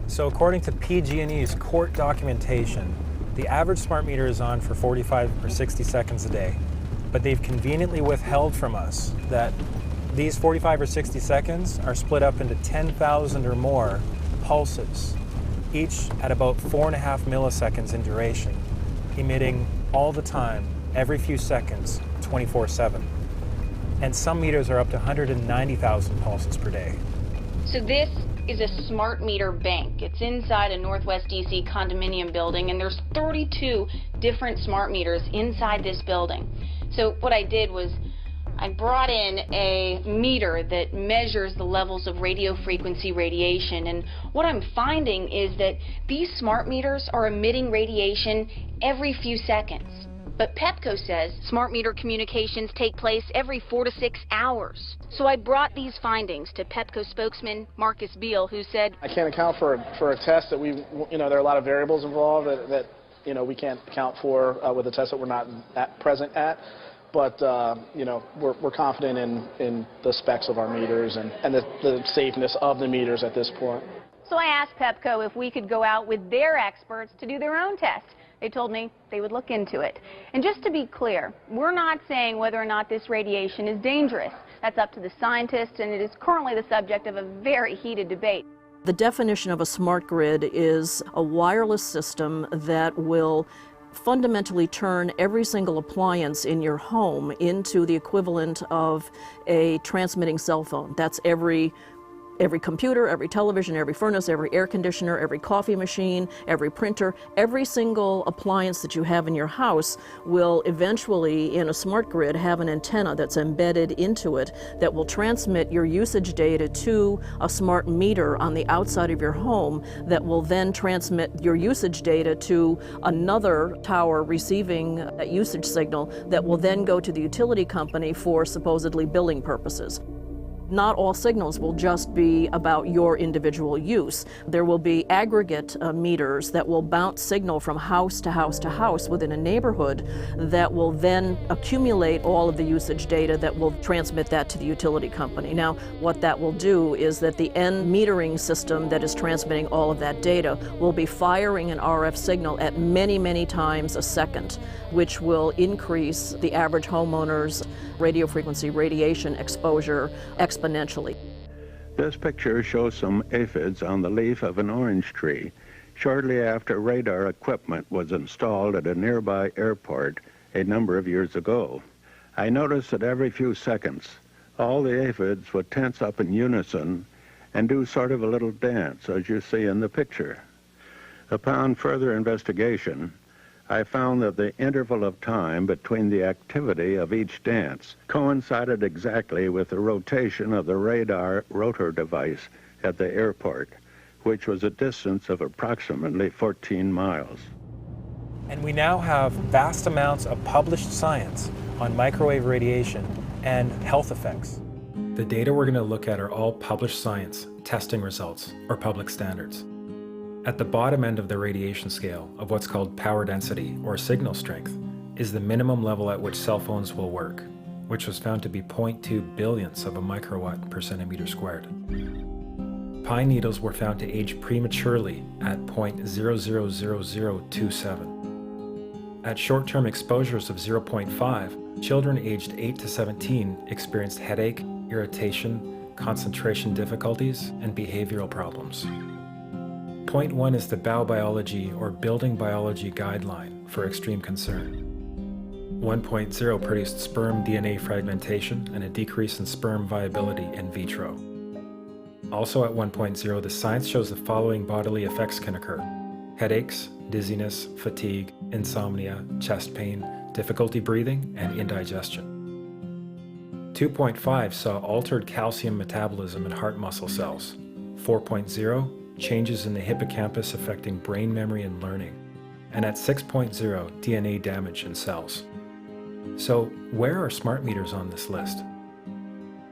So according to PG&E's court documentation, the average smart meter is on for 45 or 60 seconds a day, but they've conveniently withheld from us that these 45 or 60 seconds are split up into 10,000 or more pulses, each at about 4.5 milliseconds in duration, emitting all the time, every few seconds, 24/7. And some meters are up to 190,000 pulses per day. So this is a smart meter bank. It's inside a Northwest DC condominium building, and there's 32 different smart meters inside this building. So what I did was I brought in a meter that measures the levels of radio frequency radiation, and what I'm finding is that these smart meters are emitting radiation every few seconds. But Pepco says smart meter communications take place every 4 to 6 hours. So I brought these findings to Pepco spokesman Marcus Beal, who said, I can't account for a test that there are a lot of variables involved that we can't account for with a test that we're not present at. But, we're confident in the specs of our meters and the safeness of the meters at this point. So I asked Pepco if we could go out with their experts to do their own test. They told me they would look into it. And just to be clear, we're not saying whether or not this radiation is dangerous. That's up to the scientists, and it is currently the subject of a very heated debate. The definition of a smart grid is a wireless system that will fundamentally turn every single appliance in your home into the equivalent of a transmitting cell phone. That's every computer, every television, every furnace, every air conditioner, every coffee machine, every printer, every single appliance that you have in your house will eventually, in a smart grid, have an antenna that's embedded into it that will transmit your usage data to a smart meter on the outside of your home that will then transmit your usage data to another tower receiving that usage signal that will then go to the utility company for supposedly billing purposes. Not all signals will just be about your individual use. There will be aggregate meters that will bounce signal from house to house to house within a neighborhood that will then accumulate all of the usage data that will transmit that to the utility company. Now, what that will do is that the end metering system that is transmitting all of that data will be firing an RF signal at many, many times a second, which will increase the average homeowner's radio frequency radiation exposure exponentially. This picture shows some aphids on the leaf of an orange tree shortly after radar equipment was installed at a nearby airport a number of years ago. I noticed that every few seconds all the aphids would tense up in unison and do sort of a little dance, as you see in the picture. Upon further investigation, I found that the interval of time between the activity of each dance coincided exactly with the rotation of the radar rotor device at the airport, which was a distance of approximately 14 miles. And we now have vast amounts of published science on microwave radiation and health effects. The data we're going to look at are all published science, testing results, or public standards. At the bottom end of the radiation scale of what's called power density, or signal strength, is the minimum level at which cell phones will work, which was found to be 0.2 billionths of a microwatt per centimeter squared. Pine needles were found to age prematurely at 0.000027. At short-term exposures of 0.5, children aged 8 to 17 experienced headache, irritation, concentration difficulties, and behavioral problems. 0.1 is the Baubiology or Building Biology Guideline for extreme concern. 1.0 produced sperm DNA fragmentation and a decrease in sperm viability in vitro. Also at 1.0, the science shows the following bodily effects can occur: headaches, dizziness, fatigue, insomnia, chest pain, difficulty breathing, and indigestion. 2.5 saw altered calcium metabolism in heart muscle cells. 4.0, changes in the hippocampus affecting brain memory and learning, and at 6.0, DNA damage in cells. So, where are smart meters on this list?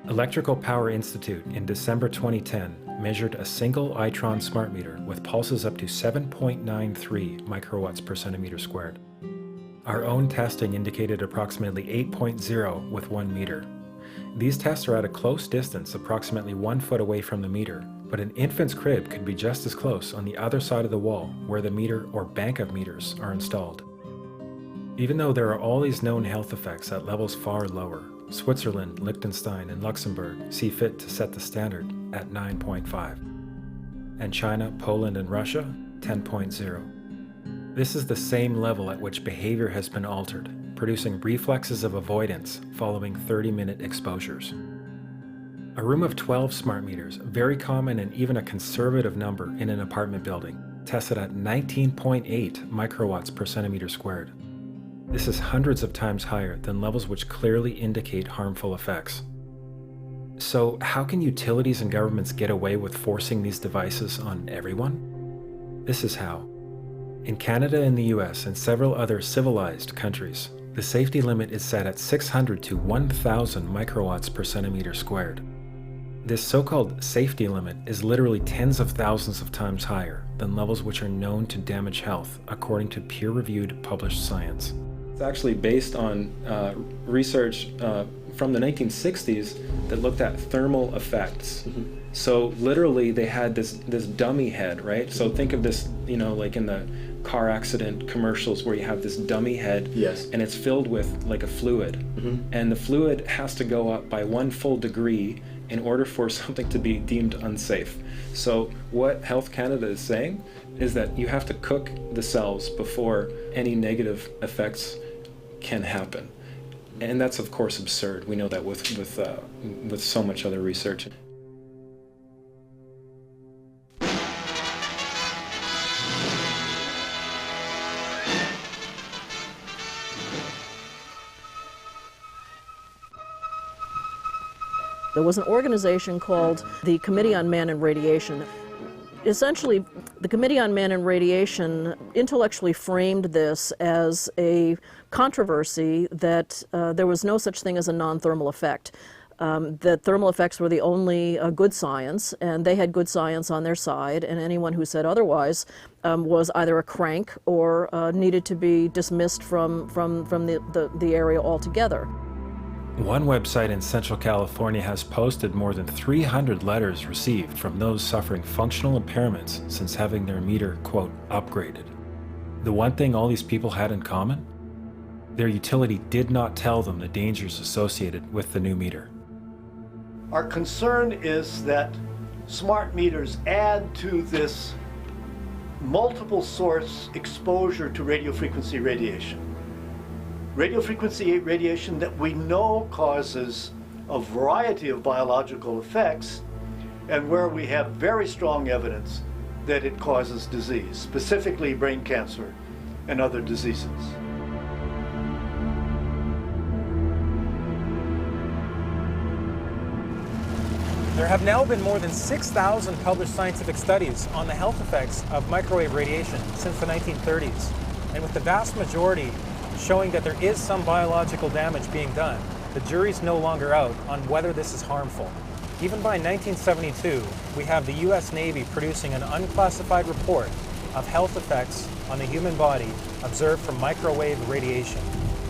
Electrical Power Institute in December 2010 measured a single Itron smart meter with pulses up to 7.93 microwatts per centimeter squared. Our own testing indicated approximately 8.0 with 1 meter. These tests are at a close distance, approximately 1 foot away from the meter, but an infant's crib could be just as close on the other side of the wall where the meter or bank of meters are installed. Even though there are all these known health effects at levels far lower, Switzerland, Liechtenstein, and Luxembourg see fit to set the standard at 9.5. And China, Poland, and Russia, 10.0. This is the same level at which behavior has been altered, producing reflexes of avoidance following 30-minute exposures. A room of 12 smart meters, very common and even a conservative number in an apartment building, tested at 19.8 microwatts per centimeter squared. This is hundreds of times higher than levels which clearly indicate harmful effects. So how can utilities and governments get away with forcing these devices on everyone? This is how. In Canada and the US and several other civilized countries, the safety limit is set at 600 to 1,000 microwatts per centimeter squared. This so-called safety limit is literally tens of thousands of times higher than levels which are known to damage health, according to peer-reviewed published science. It's actually based on research from the 1960s that looked at thermal effects. Mm-hmm. So literally they had this dummy head, right? So think of this, like in the car accident commercials where you have this dummy head, yes, and it's filled with like a fluid. Mm-hmm. And the fluid has to go up by 1 full degree in order for something to be deemed unsafe. So what Health Canada is saying is that you have to cook the cells before any negative effects can happen. And that's of course absurd. We know that with so much other research. There was an organization called the Committee on Man and Radiation. Essentially, the Committee on Man and Radiation intellectually framed this as a controversy that there was no such thing as a non-thermal effect. That thermal effects were the only good science, and they had good science on their side, and anyone who said otherwise was either a crank or needed to be dismissed from the area altogether. One website in Central California has posted more than 300 letters received from those suffering functional impairments since having their meter, quote, upgraded. The one thing all these people had in common? Their utility did not tell them the dangers associated with the new meter. Our concern is that smart meters add to this multiple source exposure to radio frequency radiation. Radio frequency radiation that we know causes a variety of biological effects, and where we have very strong evidence that it causes disease, specifically brain cancer and other diseases. There have now been more than 6,000 published scientific studies on the health effects of microwave radiation since the 1930s, and with the vast majority showing that there is some biological damage being done, the jury's no longer out on whether this is harmful. Even by 1972, we have the US Navy producing an unclassified report of health effects on the human body observed from microwave radiation,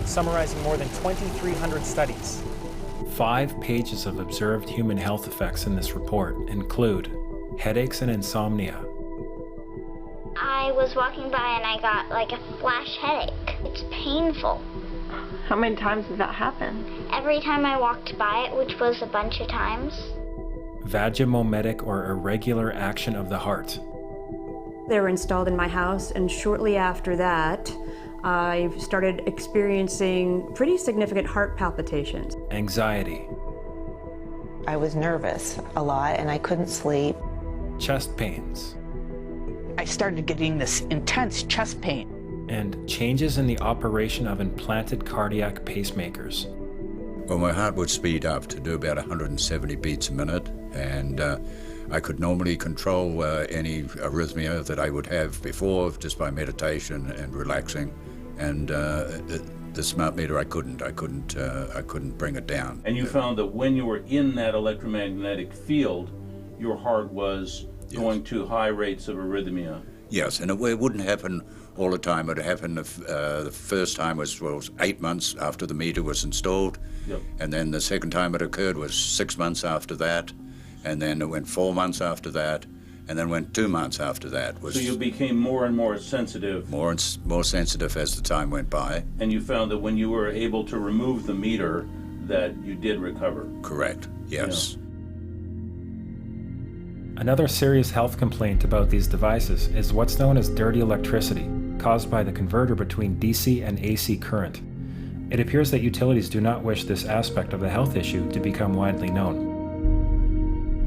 summarizing more than 2,300 studies. 5 pages of observed human health effects in this report include headaches and insomnia. I was walking by and I got like a flash headache. It's painful. How many times did that happen? Every time I walked by it, which was a bunch of times. Vagomometic or irregular action of the heart. They were installed in my house, and shortly after that, I started experiencing pretty significant heart palpitations. Anxiety. I was nervous a lot and I couldn't sleep. Chest pains. I started getting this intense chest pain. And changes in the operation of implanted cardiac pacemakers. Well, my heart would speed up to do about 170 beats a minute, and I could normally control any arrhythmia that I would have before just by meditation and relaxing. And the smart meter, I couldn't bring it down. And you found that when you were in that electromagnetic field, your heart was going to high rates of arrhythmia. Yes, and it wouldn't happen all the time. It happened the first time was 8 months after the meter was installed. Yep. And then the second time it occurred was 6 months after that. And then it went 4 months after that. And then went 2 months after that. So you became more and more sensitive. More sensitive as the time went by. And you found that when you were able to remove the meter, that you did recover. Correct, yes. Yeah. Another serious health complaint about these devices is what's known as dirty electricity, caused by the converter between DC and AC current. It appears that utilities do not wish this aspect of the health issue to become widely known.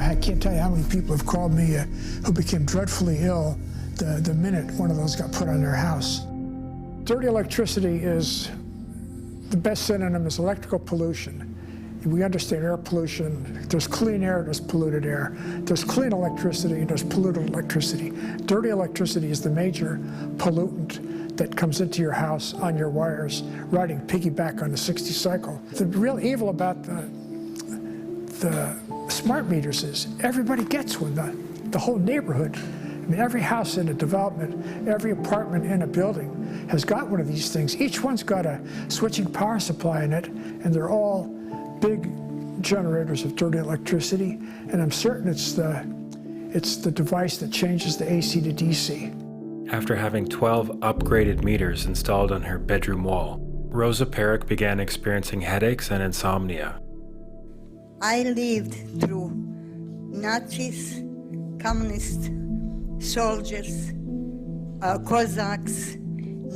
I can't tell you how many people have called me who became dreadfully ill the minute one of those got put on their house. Dirty electricity is, the best synonym is electrical pollution. We understand air pollution. There's clean air, there's polluted air. There's clean electricity, and there's polluted electricity. Dirty electricity is the major pollutant that comes into your house on your wires, riding piggyback on the 60 cycle. The real evil about the smart meters is everybody gets one, the whole neighborhood. I mean, every house in a development, every apartment in a building has got one of these things. Each one's got a switching power supply in it, and they're all big generators of dirty electricity, and I'm certain it's the device that changes the AC to DC. After having 12 upgraded meters installed on her bedroom wall, Rosa Perrick began experiencing headaches and insomnia. I lived through Nazis, communist soldiers, Cossacks.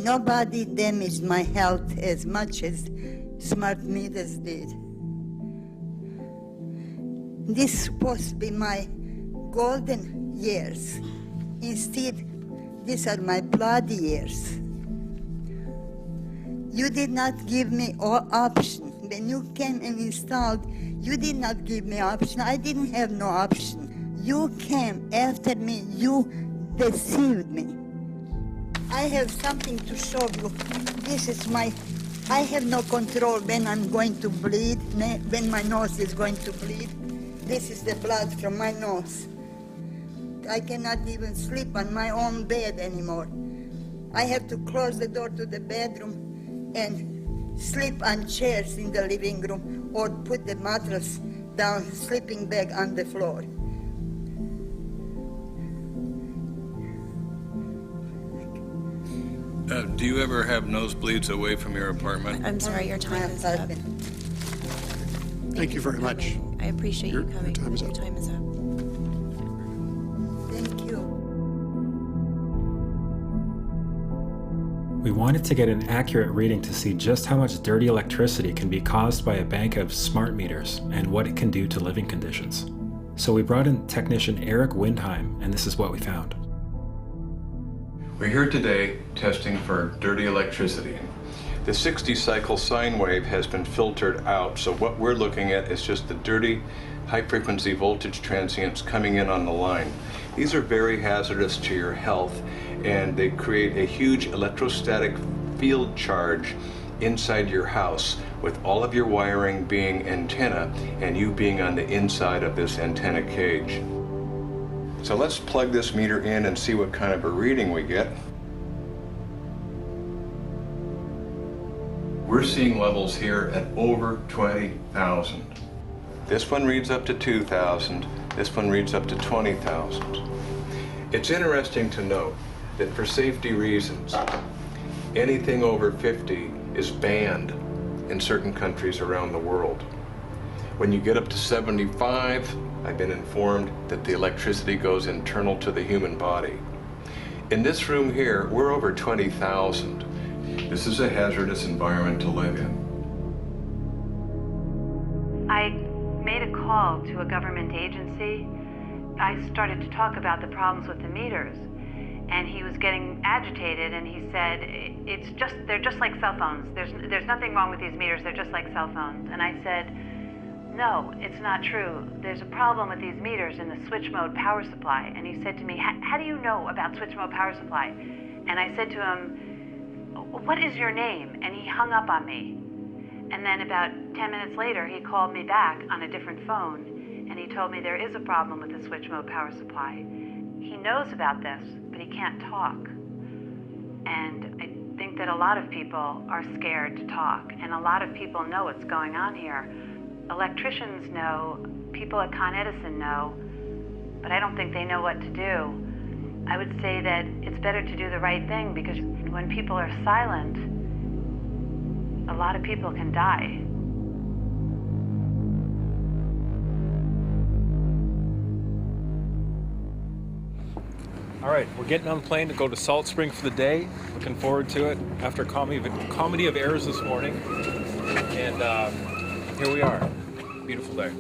Nobody damaged my health as much as smart meters did. This is supposed to be my golden years. Instead, these are my bloody years. You did not give me all option. When you came and installed, you did not give me option. I didn't have no option. You came after me. You deceived me. I have something to show you. This is I have no control when I'm going to bleed, when my nose is going to bleed. This is the blood from my nose. I cannot even sleep on my own bed anymore. I have to close the door to the bedroom and sleep on chairs in the living room or put the mattress down, sleeping bag on the floor. Do you ever have nosebleeds away from your apartment? I'm sorry, your time is up. Thank you very much. I appreciate you coming. Your time is up. Your time is up. Thank you. We wanted to get an accurate reading to see just how much dirty electricity can be caused by a bank of smart meters and what it can do to living conditions. So we brought in technician Eric Windheim, and this is what we found. We're here today testing for dirty electricity. The 60 cycle sine wave has been filtered out, so what we're looking at is just the dirty high frequency voltage transients coming in on the line. These are very hazardous to your health, and they create a huge electrostatic field charge inside your house, with all of your wiring being antenna and you being on the inside of this antenna cage. So let's plug this meter in and see what kind of a reading we get. We're seeing levels here at over 20,000. This one reads up to 2,000. This one reads up to 20,000. It's interesting to note that for safety reasons, anything over 50 is banned in certain countries around the world. When you get up to 75, I've been informed that the electricity goes internal to the human body. In this room here, we're over 20,000. This is a hazardous environment to live in. I made a call to a government agency. I started to talk about the problems with the meters, and he was getting agitated, and he said, they're just like cell phones. There's nothing wrong with these meters, they're just like cell phones. And I said, no, it's not true. There's a problem with these meters in the switch mode power supply. And he said to me, how do you know about switch mode power supply? And I said to him, what is your name? And he hung up on me. And then about 10 minutes later, he called me back on a different phone, and he told me there is a problem with the switch mode power supply. He knows about this, but he can't talk. And I think that a lot of people are scared to talk, and a lot of people know what's going on here. Electricians know, people at Con Edison know, but I don't think they know what to do. I would say that it's better to do the right thing, because when people are silent, a lot of people can die. All right, we're getting on the plane to go to Salt Spring for the day. Looking forward to it after a comedy of errors this morning. And here we are. Beautiful day.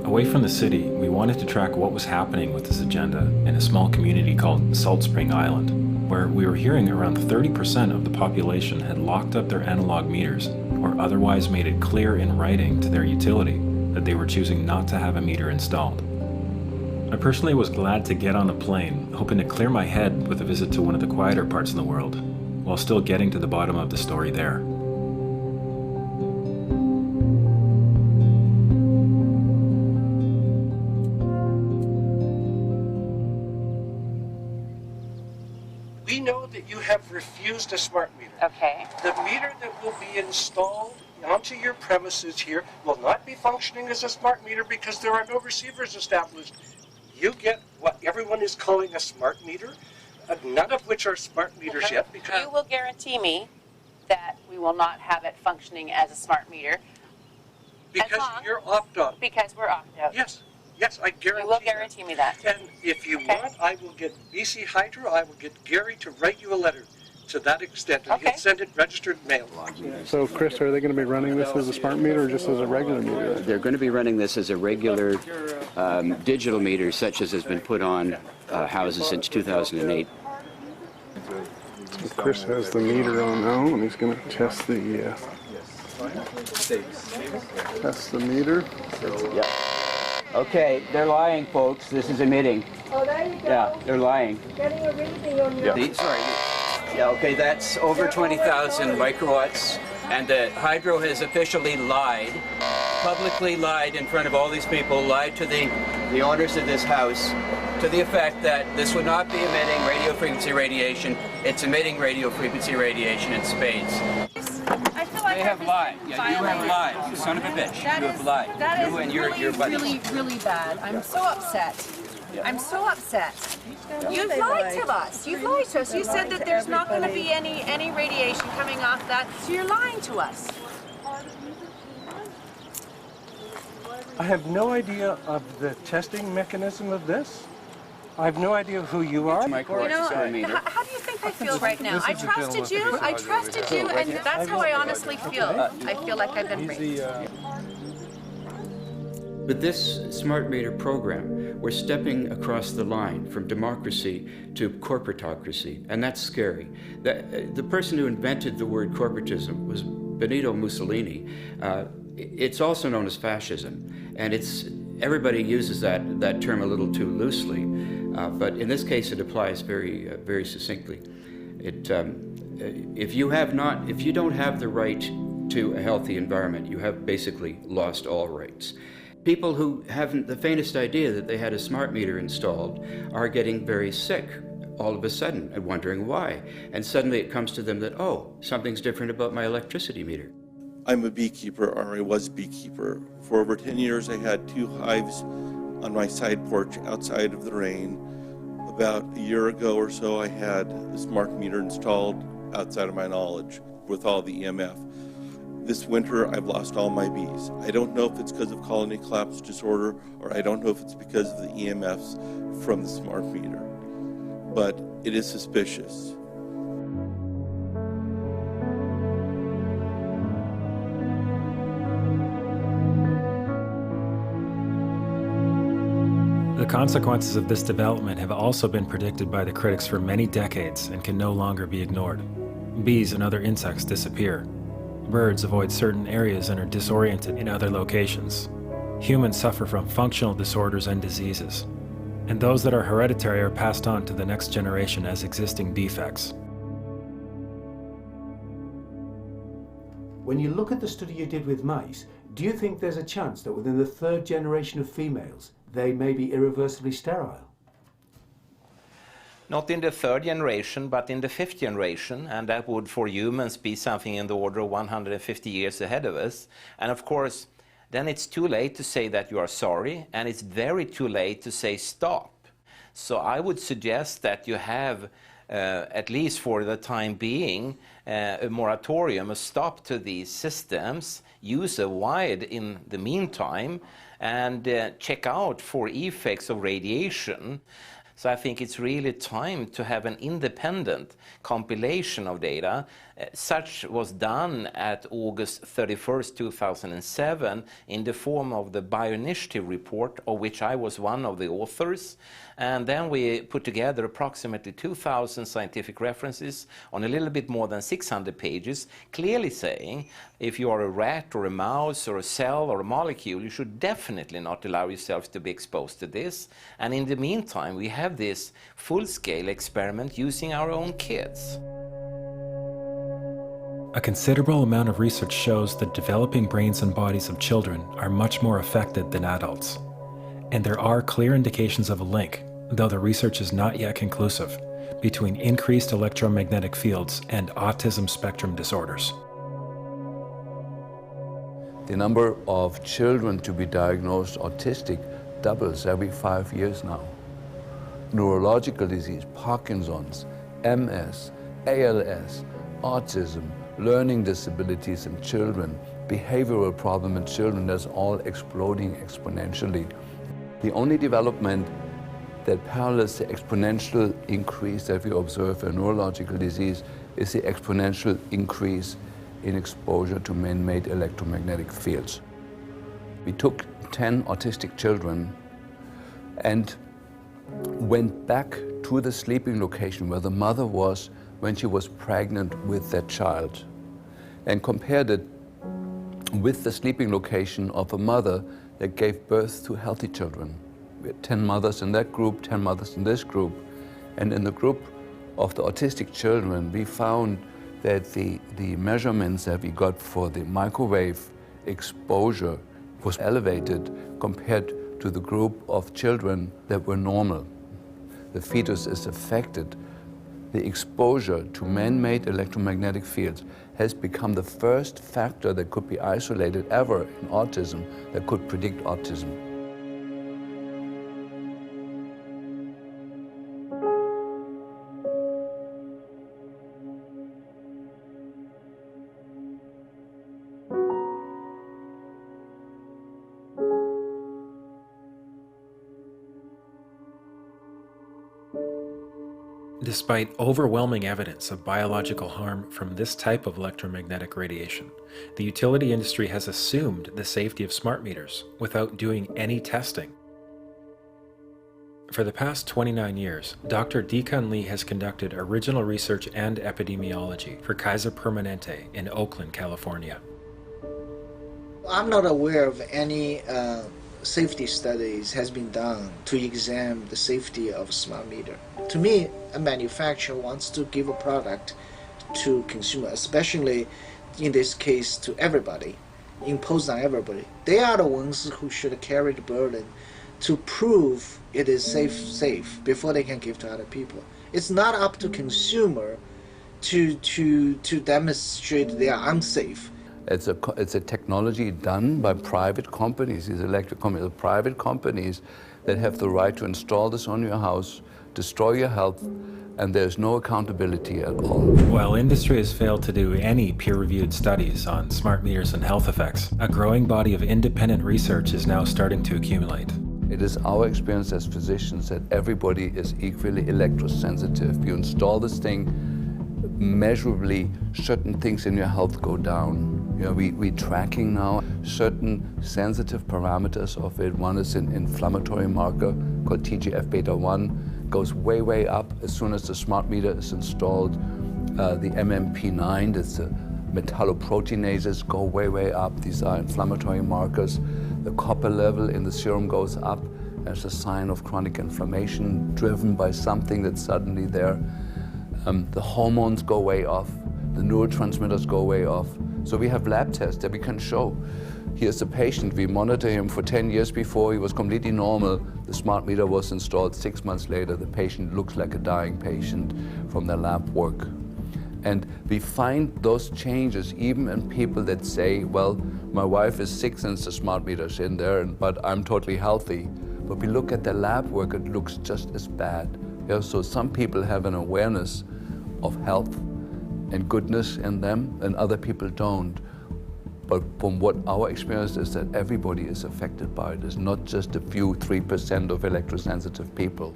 Away from the city, we wanted to track what was happening with this agenda in a small community called Salt Spring Island, where we were hearing around 30% of the population had locked up their analog meters or otherwise made it clear in writing to their utility that they were choosing not to have a meter installed. I personally was glad to get on a plane, hoping to clear my head with a visit to one of the quieter parts in the world, while still getting to the bottom of the story there. We know that you have refused a smart meter. Okay. The meter that will be installed onto your premises here will not be functioning as a smart meter because there are no receivers established. You get what everyone is calling a smart meter, none of which are smart meters yet. Because you will guarantee me that we will not have it functioning as a smart meter. Because you're opt-out. Because we're opt-out. Yes, I guarantee. You will guarantee me that. And if you want, I will get BC Hydro, I will get Gary to write you a letter to that extent, and you'll send it registered mail. So, Chris, are they going to be running this as a smart meter or just as a regular meter? They're going to be running this as a regular digital meter, such as has been put on houses since 2008. So Chris has the meter on now, and he's going to test the meter. Yeah. Okay, they're lying, folks. This is emitting. Oh, there you go. Yeah, they're lying. Getting a reading on your... Sorry. Yeah, okay, that's over 20,000 microwatts, and the hydro has officially lied, publicly lied in front of all these people, lied to the owners of this house, to the effect that this would not be emitting radio frequency radiation. It's emitting radio frequency radiation in spades. I feel like they have lied. Yeah, you have lied. You son of a bitch. You have lied. That you is and your buddies. really bad. I'm so upset. I'm so upset. You've lied to us. You've lied to us. You said that there's not going to be any radiation coming off that, so you're lying to us. I have no idea of the testing mechanism of this. I have no idea who you are. You know, how do you think I feel right now? I trusted you, and that's how I honestly feel. I feel like I've been raped. With this smart meter program, we're stepping across the line from democracy to corporatocracy, and that's scary. The person who invented the word corporatism was Benito Mussolini. It's also known as fascism, and everybody uses that term a little too loosely, but in this case it applies very succinctly. If you don't have the right to a healthy environment, you have basically lost all rights. People who haven't the faintest idea that they had a smart meter installed are getting very sick all of a sudden and wondering why. And suddenly it comes to them that, oh, something's different about my electricity meter. I'm a beekeeper, or I was beekeeper. For over 10 years, I had 2 hives on my side porch outside of the rain. About a year ago or so, I had a smart meter installed outside of my knowledge with all the EMF. This winter, I've lost all my bees. I don't know if it's because of colony collapse disorder, or I don't know if it's because of the EMFs from the smart meter, but it is suspicious. The The consequences of this development have also been predicted by the critics for many decades and can no longer be ignored. Bees and other insects disappear. Birds avoid certain areas and are disoriented in other locations. Humans suffer from functional disorders and diseases. And those that are hereditary are passed on to the next generation as existing defects. When you look at the study you did with mice, do you think there's a chance that within the third generation of females, they may be irreversibly sterile? Not in the third generation, but in the fifth generation, and that would for humans be something in the order of 150 years ahead of us. And of course, then it's too late to say that you are sorry, and it's very too late to say stop. So I would suggest that you have, at least for the time being, a moratorium, a stop to these systems, use a wide in the meantime, and check out for effects of radiation. So I think it's really time to have an independent compilation of data. Such was done at August 31st, 2007 in the form of the Bioinitiative report, of which I was one of the authors. And then we put together approximately 2,000 scientific references on a little bit more than 600 pages, clearly saying if you are a rat or a mouse or a cell or a molecule, you should definitely not allow yourself to be exposed to this. And in the meantime, we have this full-scale experiment using our own kids. A considerable amount of research shows that developing brains and bodies of children are much more affected than adults. And there are clear indications of a link, though the research is not yet conclusive, between increased electromagnetic fields and autism spectrum disorders. The number of children to be diagnosed autistic doubles every 5 years now. Neurological disease, Parkinson's, MS, ALS, autism, learning disabilities in children, behavioral problem in children, that's all exploding exponentially. The only development that parallels the exponential increase that we observe in neurological disease is the exponential increase in exposure to man-made electromagnetic fields. We took 10 autistic children and went back to the sleeping location where the mother was when she was pregnant with that child, and compared it with the sleeping location of a mother that gave birth to healthy children. We had 10 mothers in that group, 10 mothers in this group, and in the group of the autistic children, we found that the measurements that we got for the microwave exposure was elevated compared to the group of children that were normal. The fetus is affected. The exposure to man-made electromagnetic fields has become the first factor that could be isolated ever in autism that could predict autism. Despite overwhelming evidence of biological harm from this type of electromagnetic radiation, the utility industry has assumed the safety of smart meters without doing any testing. For the past 29 years, Dr. Dekan Lee has conducted original research and epidemiology for Kaiser Permanente in Oakland, California. I'm not aware of any safety studies has been done to examine the safety of a smart meter. To me, a manufacturer wants to give a product to consumer, especially in this case to everybody, imposed on everybody. They are the ones who should carry the burden to prove it is safe before they can give to other people. It's not up to consumer to demonstrate they are unsafe. It's a technology done by private companies, these electric companies, private companies that have the right to install this on your house, destroy your health, and there's no accountability at all. While industry has failed to do any peer-reviewed studies on smart meters and health effects, a growing body of independent research is now starting to accumulate. It is our experience as physicians that everybody is equally electrosensitive. You install this thing, measurably certain things in your health go down. Yeah, we're tracking now certain sensitive parameters of it. One is an inflammatory marker called TGF-beta1, goes way, way up as soon as the smart meter is installed. The MMP9, that's the metalloproteinases, go way, way up. These are inflammatory markers. The copper level in the serum goes up as a sign of chronic inflammation driven by something that's suddenly there. The hormones go way off. The neurotransmitters go way off. So we have lab tests that we can show. Here's the patient. We monitor him for 10 years before. He was completely normal. The smart meter was installed 6 months later. The patient looks like a dying patient from their lab work. And we find those changes even in people that say, well, my wife is sick since the smart meter's in there, but I'm totally healthy. But we look at the lab work, it looks just as bad. Yeah, so some people have an awareness of health and goodness in them, and other people don't. But from what our experience is that everybody is affected by it. It's not just a few 3% of electrosensitive people.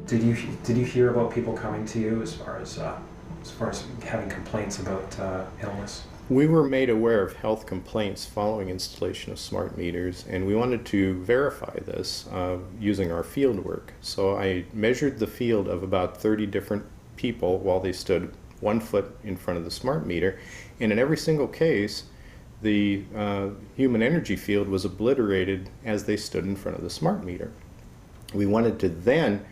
Did you hear about people coming to you as far as having complaints about illness? We were made aware of health complaints following installation of smart meters, and we wanted to verify this using our field work. So I measured the field of about 30 different people while they stood 1 foot in front of the smart meter, and in every single case the human energy field was obliterated as they stood in front of the smart meter. We wanted to then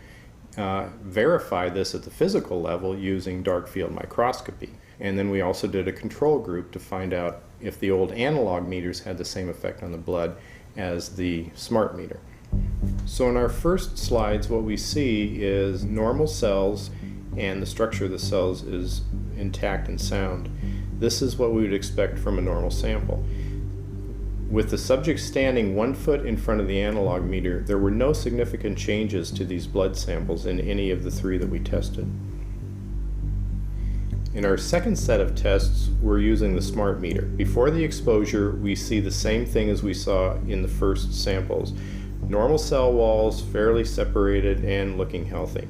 verify this at the physical level using dark field microscopy, and then we also did a control group to find out if the old analog meters had the same effect on the blood as the smart meter. So in our first slides what we see is normal cells, and the structure of the cells is intact and sound. This is what we would expect from a normal sample. With the subject standing 1 foot in front of the analog meter, there were no significant changes to these blood samples in any of the 3 that we tested. In our second set of tests, we're using the smart meter. Before the exposure, we see the same thing as we saw in the first samples. Normal cell walls, fairly separated and looking healthy.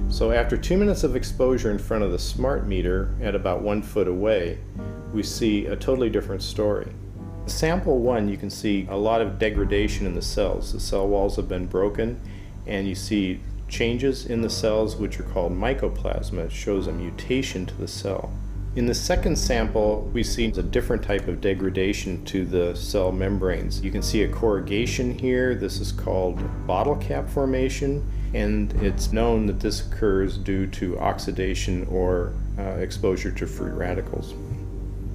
So after 2 minutes of exposure in front of the smart meter at about 1 foot away, we see a totally different story. Sample 1, you can see a lot of degradation in the cells. The cell walls have been broken, and you see changes in the cells which are called mycoplasma. It shows a mutation to the cell. In the second sample, we see a different type of degradation to the cell membranes. You can see a corrugation here. This is called bottle cap formation, and it's known that this occurs due to oxidation or exposure to free radicals.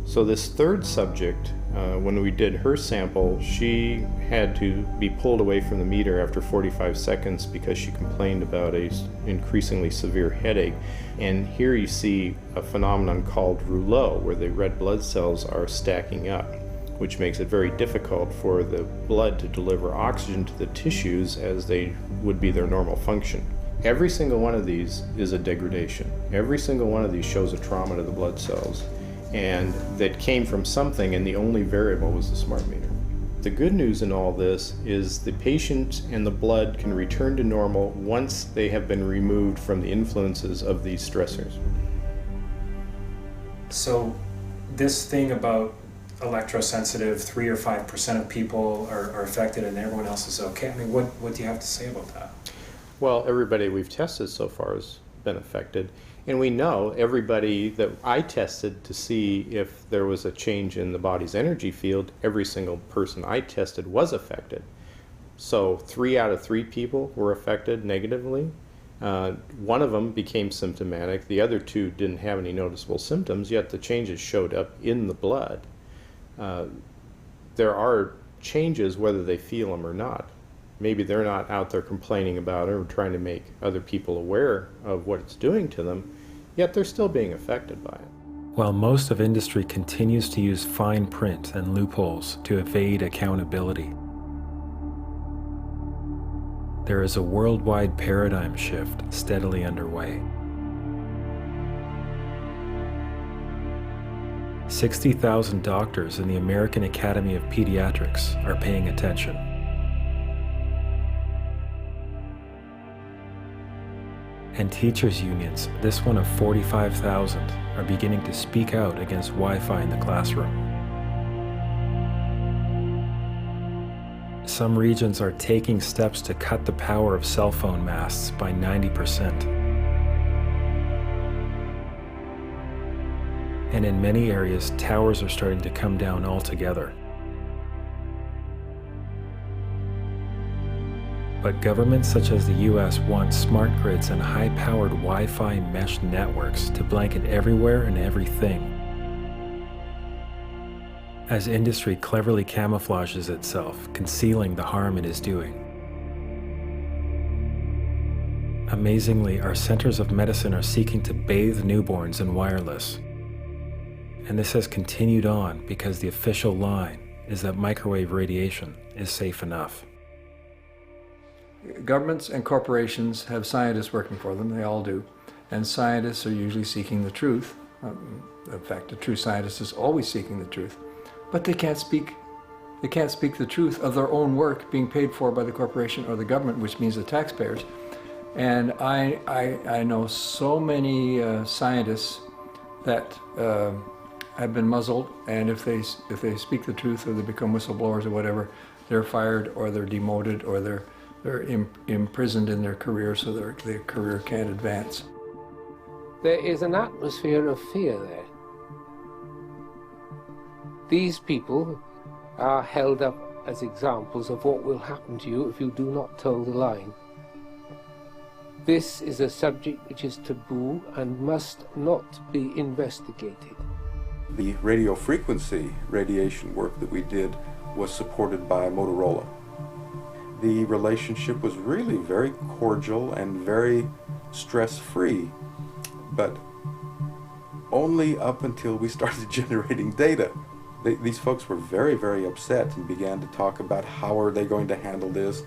So this third subject, when we did her sample, she had to be pulled away from the meter after 45 seconds because she complained about an increasingly severe headache. And here you see a phenomenon called rouleau, where the red blood cells are stacking up, which makes it very difficult for the blood to deliver oxygen to the tissues as they would be their normal function. Every single one of these is a degradation. Every single one of these shows a trauma to the blood cells, and that came from something, and the only variable was the smart meter. The good news in all this is the patient and the blood can return to normal once they have been removed from the influences of these stressors. So this thing about electrosensitive, 3 or 5% of people are affected and everyone else is okay, I mean, what do you have to say about that? Well, everybody we've tested so far has been affected. And we know everybody that I tested to see if there was a change in the body's energy field, every single person I tested was affected. So 3 out of 3 people were affected negatively. One of them became symptomatic. The other 2 didn't have any noticeable symptoms, yet the changes showed up in the blood. There are changes whether they feel them or not. Maybe they're not out there complaining about it or trying to make other people aware of what it's doing to them, yet they're still being affected by it. While most of industry continues to use fine print and loopholes to evade accountability, there is a worldwide paradigm shift steadily underway. 60,000 doctors in the American Academy of Pediatrics are paying attention. And teachers' unions, this one of 45,000, are beginning to speak out against Wi-Fi in the classroom. Some regions are taking steps to cut the power of cell phone masts by 90%. And in many areas, towers are starting to come down altogether. But governments such as the US want smart grids and high-powered Wi-Fi mesh networks to blanket everywhere and everything, as industry cleverly camouflages itself, concealing the harm it is doing. Amazingly, our centers of medicine are seeking to bathe newborns in wireless. And this has continued on because the official line is that microwave radiation is safe enough. Governments and corporations have scientists working for them, they all do, and scientists are usually seeking the truth. In fact, a true scientist is always seeking the truth, but they can't speak the truth of their own work being paid for by the corporation or the government, which means the taxpayers. And I know so many scientists that have been muzzled, and if they speak the truth or they become whistleblowers or whatever, they're fired or they're demoted or they're imprisoned in their career so their career can't advance. There is an atmosphere of fear there. These people are held up as examples of what will happen to you if you do not toe the line. This is a subject which is taboo and must not be investigated. The radio frequency radiation work that we did was supported by Motorola. The relationship was really very cordial and very stress-free, but only up until we started generating data. These folks were very, very upset and began to talk about how are they going to handle this,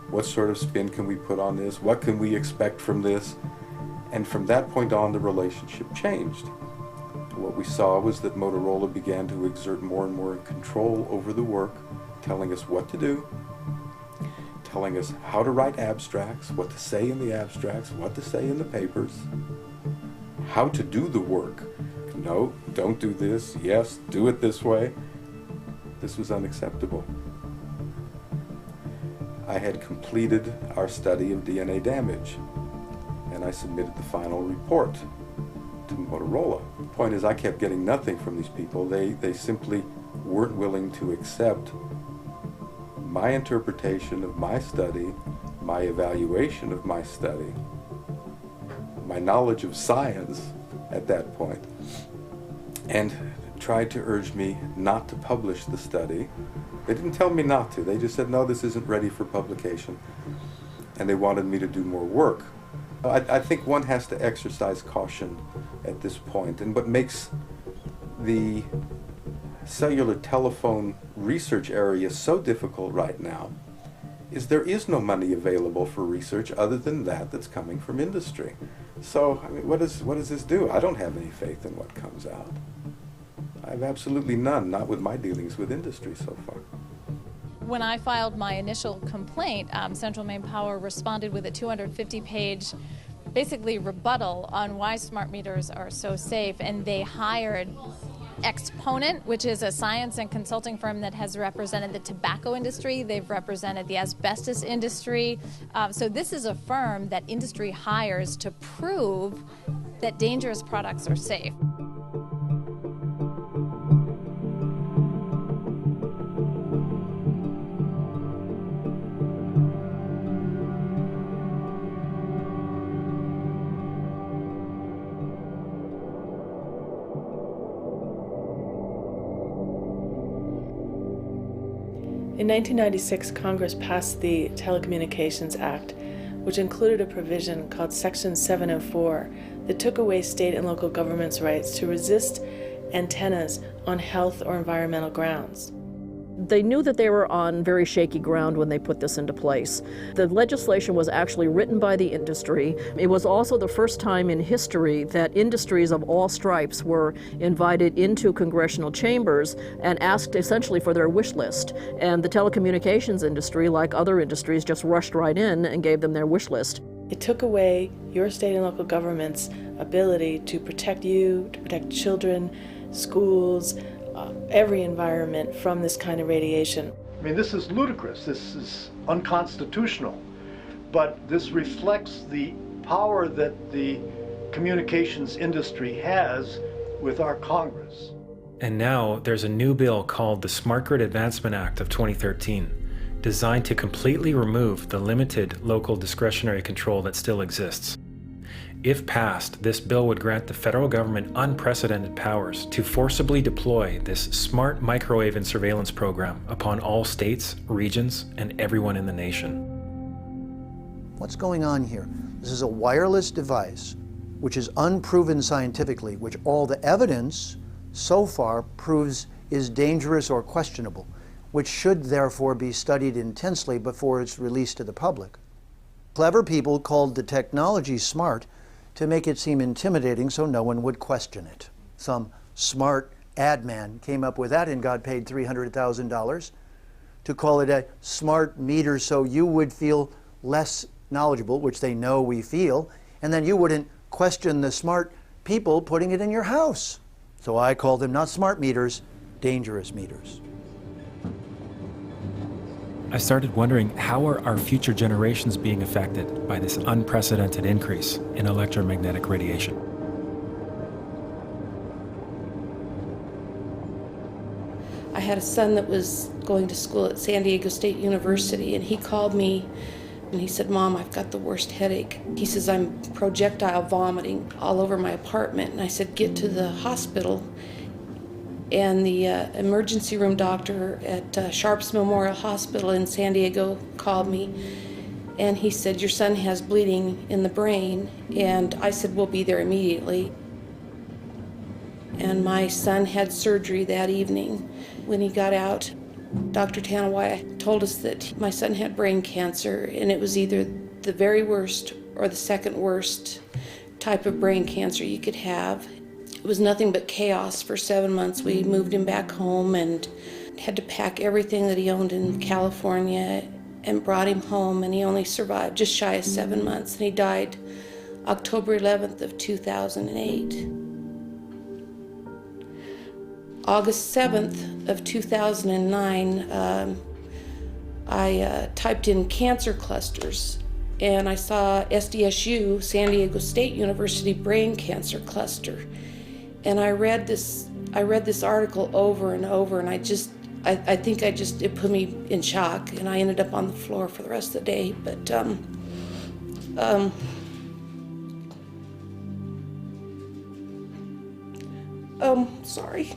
what sort of spin can we put on this, what can we expect from this, and from that point on the relationship changed. What we saw was that Motorola began to exert more and more control over the work, telling us what to do, telling us how to write abstracts, what to say in the abstracts, what to say in the papers, how to do the work. No, don't do this. Yes, do it this way. This was unacceptable. I had completed our study of DNA damage, and I submitted the final report to Motorola. The point is, I kept getting nothing from these people. They simply weren't willing to accept my interpretation of my study, my evaluation of my study, my knowledge of science at that point, and tried to urge me not to publish the study. They didn't tell me not to. They just said, no, this isn't ready for publication. And they wanted me to do more work. I think one has to exercise caution at this point. And what makes the cellular telephone research area so difficult right now is there is no money available for research other than that's coming from industry. So, I mean, what does this do? I don't have any faith in what comes out. I have absolutely none, not with my dealings with industry so far. When I filed my initial complaint, Central Maine Power responded with a 250-page, basically rebuttal on why smart meters are so safe, and they hired Exponent, which is a science and consulting firm that has represented the tobacco industry. They've represented the asbestos industry. So this is a firm that industry hires to prove that dangerous products are safe. In 1996, Congress passed the Telecommunications Act, which included a provision called Section 704 that took away state and local governments' rights to resist antennas on health or environmental grounds. They knew that they were on very shaky ground when they put this into place. The legislation was actually written by the industry. It was also the first time in history that industries of all stripes were invited into congressional chambers and asked essentially for their wish list. And the telecommunications industry, like other industries, just rushed right in and gave them their wish list. It took away your state and local government's ability to protect you, to protect children, schools, every environment from this kind of radiation. I mean, this is ludicrous. This is unconstitutional. But this reflects the power that the communications industry has with our Congress. And now there's a new bill called the Smart Grid Advancement Act of 2013, designed to completely remove the limited local discretionary control that still exists. If passed, this bill would grant the federal government unprecedented powers to forcibly deploy this smart microwave and surveillance program upon all states, regions, and everyone in the nation. What's going on here? This is a wireless device which is unproven scientifically, which all the evidence so far proves is dangerous or questionable, which should therefore be studied intensely before it's released to the public. Clever people called the technology smart to make it seem intimidating so no one would question it. Some smart ad man came up with that and got paid $300,000 to call it a smart meter so you would feel less knowledgeable, which they know we feel, and then you wouldn't question the smart people putting it in your house. So I call them not smart meters, dangerous meters. I started wondering, how are our future generations being affected by this unprecedented increase in electromagnetic radiation? I had a son that was going to school at San Diego State University, and he called me and he said, "Mom, I've got the worst headache." He says, "I'm projectile vomiting all over my apartment." And I said, "Get to the hospital." And the emergency room doctor at Sharps Memorial Hospital in San Diego called me, and he said, "Your son has bleeding in the brain." And I said, "We'll be there immediately." And my son had surgery that evening. When he got out, Dr. Tanawai told us that my son had brain cancer, and it was either the very worst or the second worst type of brain cancer you could have. It was nothing but chaos for 7 months. We moved him back home and had to pack everything that he owned in California and brought him home, and he only survived just shy of 7 months, and he died October 11th of 2008. August 7th of 2009, I typed in cancer clusters, and I saw SDSU, San Diego State University Brain Cancer Cluster. And I read this article over and over, and I think it put me in shock, and I ended up on the floor for the rest of the day. But sorry.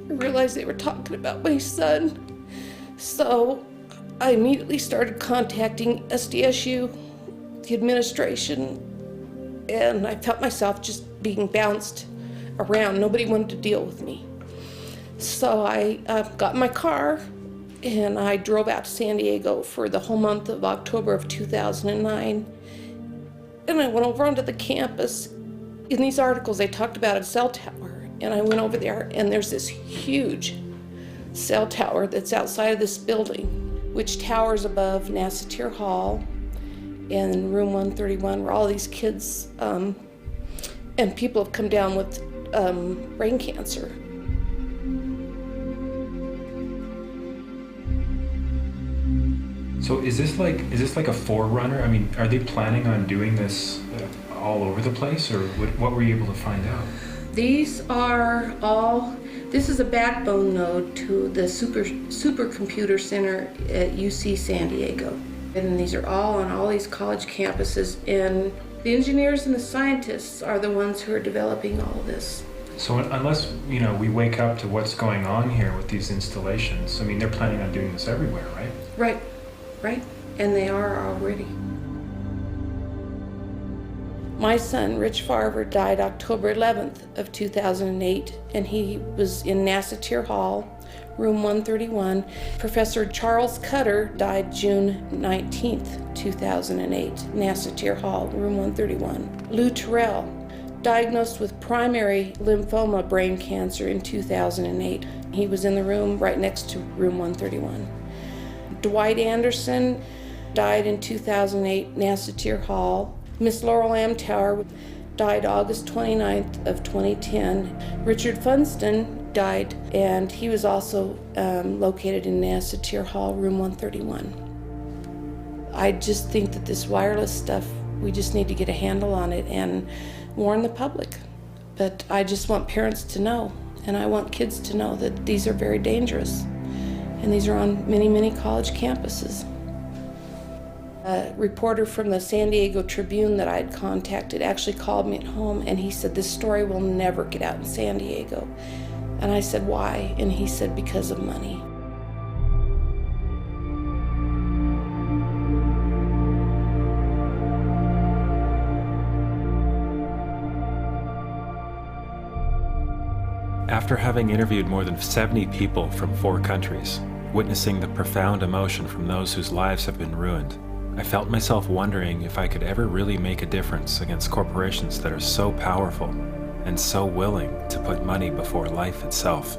I realized they were talking about my son, so I immediately started contacting SDSU, the administration, and I felt myself just being bounced around. Nobody wanted to deal with me. So I got in my car and I drove out to San Diego for the whole month of October of 2009. And I went over onto the campus. In these articles, they talked about a cell tower. And I went over there, and there's this huge cell tower that's outside of this building, which towers above Nassatir Hall and room 131, where all these kids and people have come down with brain cancer. So is this like a forerunner? I mean, are they planning on doing this all over the place, or what were you able to find out? This is a backbone node to the supercomputer center at UC San Diego. And these are all on all these college campuses, and the engineers and the scientists are the ones who are developing all of this. So unless, we wake up to what's going on here with these installations, I mean, they're planning on doing this everywhere, right? Right, and they are already. My son, Rich Farver, died October 11th of 2008, and he was in Nassatir Hall, room 131. Professor Charles Cutter died June 19th, 2008, Nassatir Hall, room 131. Lou Terrell, diagnosed with primary lymphoma brain cancer in 2008. He was in the room right next to room 131. Dwight Anderson died in 2008, Nassatir Hall. Miss Laurel Amtower died August 29th of 2010. Richard Funston died, and he was also located in NASA Tier Hall, room 131. I just think that this wireless stuff, we just need to get a handle on it and warn the public. But I just want parents to know, and I want kids to know that these are very dangerous. And these are on many, many college campuses. A reporter from the San Diego Tribune that I had contacted actually called me at home, and he said, this story will never get out in San Diego. And I said, why? And he said, because of money. After having interviewed more than 70 people from 4 countries, witnessing the profound emotion from those whose lives have been ruined, I felt myself wondering if I could ever really make a difference against corporations that are so powerful and so willing to put money before life itself.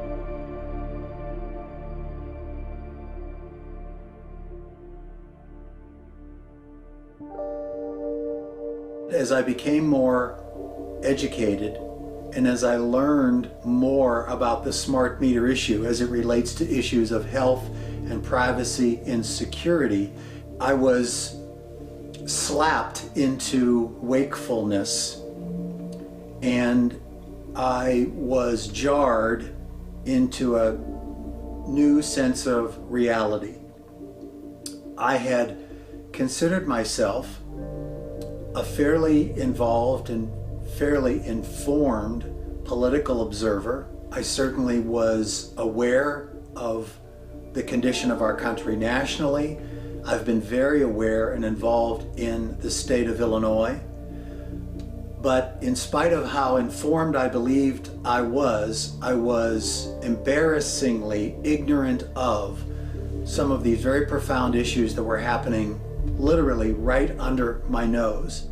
As I became more educated, and as I learned more about the smart meter issue as it relates to issues of health and privacy and security, I was slapped into wakefulness, and I was jarred into a new sense of reality. I had considered myself a fairly involved and fairly informed political observer. I certainly was aware of the condition of our country nationally. I've been very aware and involved in the state of Illinois. But in spite of how informed I believed I was embarrassingly ignorant of some of these very profound issues that were happening literally right under my nose.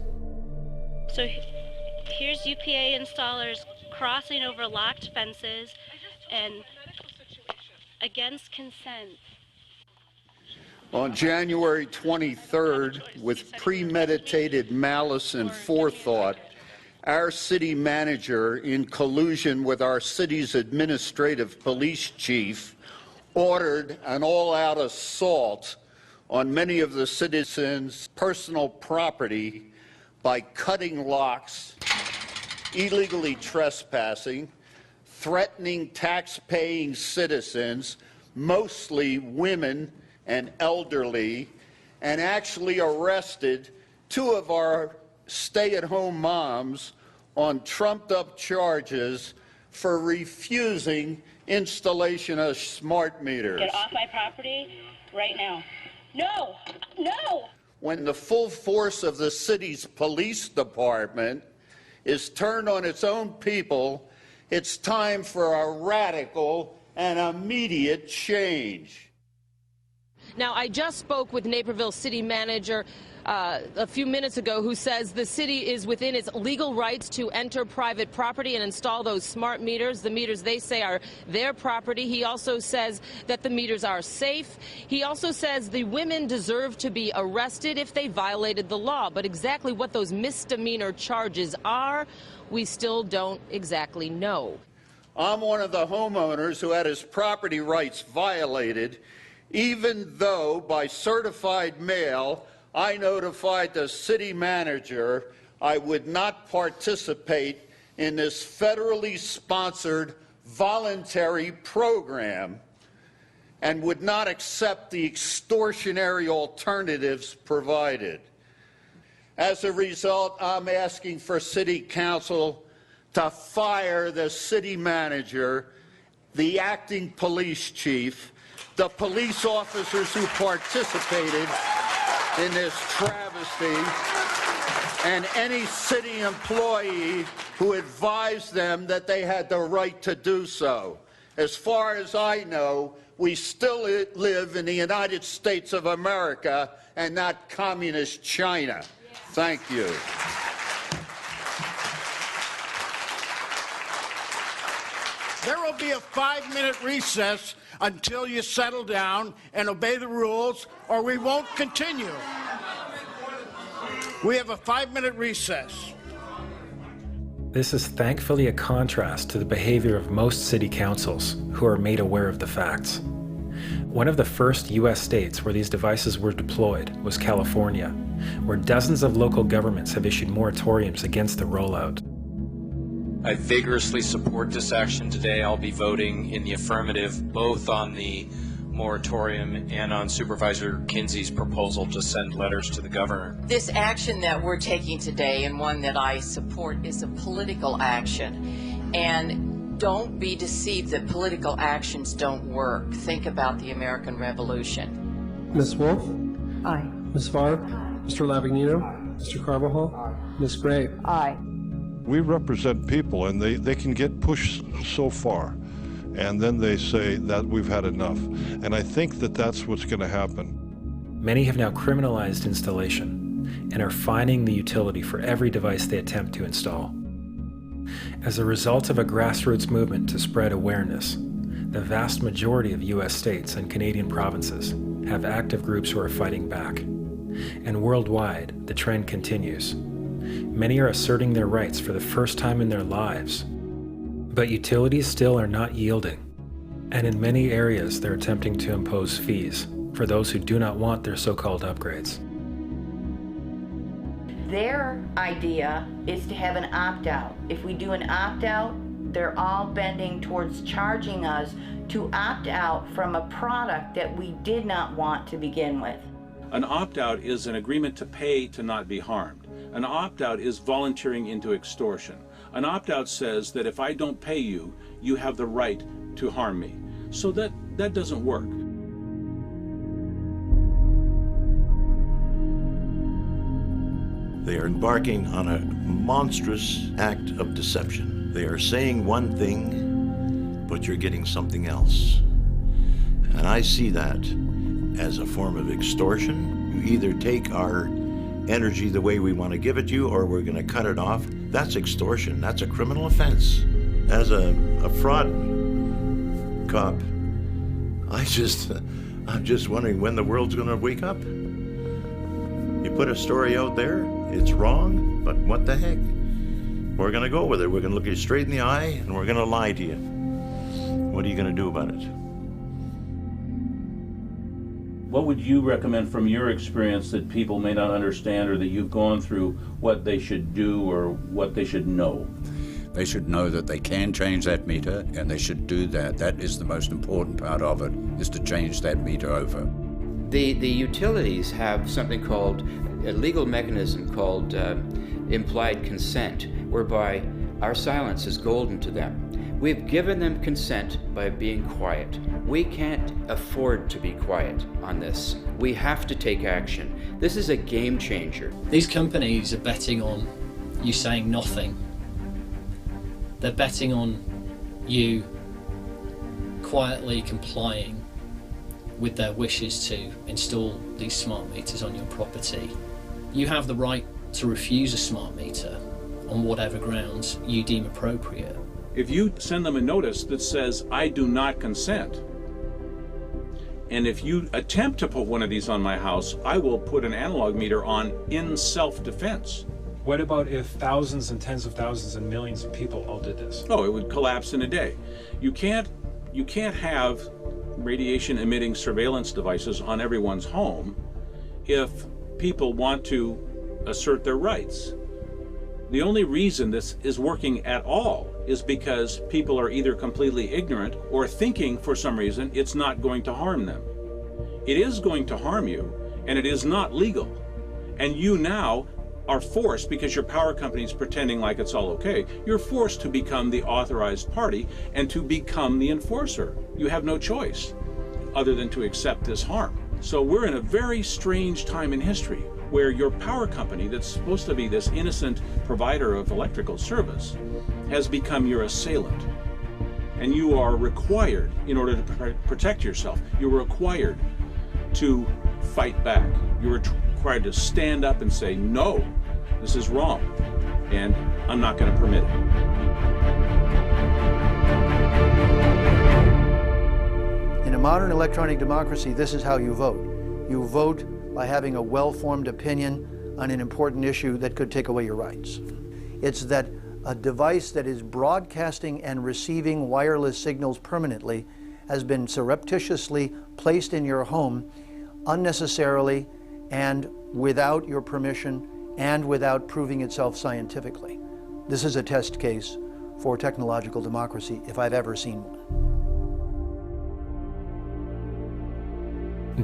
So here's UPA installers crossing over locked fences and against consent. On January 23rd, with premeditated malice and forethought, our city manager, in collusion with our city's administrative police chief, ordered an all-out assault on many of the citizens' personal property by cutting locks, illegally trespassing, threatening tax-paying citizens, mostly women and elderly, and actually arrested 2 of our stay-at-home moms on trumped-up charges for refusing installation of smart meters. Get off my property right now. No! No! When the full force of the city's police department is turned on its own people, it's time for a radical and immediate change. Now, I just spoke with Naperville City Manager a few minutes ago, who says the city is within its legal rights to enter private property and install those smart meters. The meters, they say, are their property. He also says that the meters are safe. He also says the women deserve to be arrested if they violated the law. But exactly what those misdemeanor charges are, we still don't exactly know. I'm one of the homeowners who had his property rights violated, even though by certified mail I notified the city manager I would not participate in this federally sponsored voluntary program and would not accept the extortionary alternatives provided. As a result, I'm asking for City Council to fire the city manager, the acting police chief, the police officers who participated in this travesty, and any city employee who advised them that they had the right to do so. As far as I know, we still live in the United States of America and not communist China. Thank you. There will be a 5-minute recess until you settle down and obey the rules, or we won't continue. We have a 5-minute recess. This is thankfully a contrast to the behavior of most city councils, who are made aware of the facts. One of the first U.S. states where these devices were deployed was California, where dozens of local governments have issued moratoriums against the rollout. I vigorously support this action today. I'll be voting in the affirmative both on the moratorium and on Supervisor Kinsey's proposal to send letters to the governor. This action that we're taking today, and one that I support, is a political action. And don't be deceived that political actions don't work. Think about the American Revolution. Ms. Wolf? Aye. Ms. Farr? Mr. Lavagnino? Mr. Carvajal? Aye. Ms. Gray? Aye. We represent people, and they can get pushed so far, and then they say that we've had enough. And I think that that's what's going to happen. Many have now criminalized installation and are fining the utility for every device they attempt to install. As a result of a grassroots movement to spread awareness, the vast majority of U.S. states and Canadian provinces have active groups who are fighting back. And worldwide, the trend continues. Many are asserting their rights for the first time in their lives. But utilities still are not yielding. And in many areas, they're attempting to impose fees for those who do not want their so-called upgrades. Their idea is to have an opt-out. If we do an opt-out, they're all bending towards charging us to opt out from a product that we did not want to begin with. An opt-out is an agreement to pay to not be harmed. An opt-out is volunteering into extortion. An opt-out says that if I don't pay you, you have the right to harm me. So that doesn't work. They are embarking on a monstrous act of deception. They are saying one thing, but you're getting something else. And I see that as a form of extortion. You either take our energy the way we want to give it to you, or we're going to cut it off. That's extortion. That's a criminal offense. As a fraud cop, I'm just wondering when the world's going to wake up. You put a story out there, it's wrong, but what the heck? We're going to go with it. We're going to look you straight in the eye, and we're going to lie to you. What are you going to do about it? What would you recommend from your experience that people may not understand, or that you've gone through, what they should do or what they should know? They should know that they can change that meter, and they should do that. That is the most important part of it, is to change that meter over. The utilities have something called a legal mechanism called implied consent, whereby our silence is golden to them. We've given them consent by being quiet. We can't afford to be quiet on this. We have to take action. This is a game changer. These companies are betting on you saying nothing. They're betting on you quietly complying with their wishes to install these smart meters on your property. You have the right to refuse a smart meter on whatever grounds you deem appropriate. If you send them a notice that says, I do not consent, and if you attempt to put one of these on my house, I will put an analog meter on in self-defense. What about if thousands and tens of thousands and millions of people all did this? Oh, it would collapse in a day. You can't have radiation emitting surveillance devices on everyone's home if people want to assert their rights. The only reason this is working at all is because people are either completely ignorant or thinking for some reason it's not going to harm them. It is going to harm you, and it is not legal. And you now are forced, because your power company is pretending like it's all okay, you're forced to become the authorized party and to become the enforcer. You have no choice other than to accept this harm. So we're in a very strange time in history where your power company, that's supposed to be this innocent provider of electrical service, has become your assailant. And you are required, in order to protect yourself, you're required to fight back. You're required to stand up and say, no, this is wrong, and I'm not going to permit it. In a modern electronic democracy, this is how you vote. You vote by having a well-formed opinion on an important issue that could take away your rights. It's that a device that is broadcasting and receiving wireless signals permanently has been surreptitiously placed in your home unnecessarily and without your permission and without proving itself scientifically. This is a test case for technological democracy if I've ever seen one.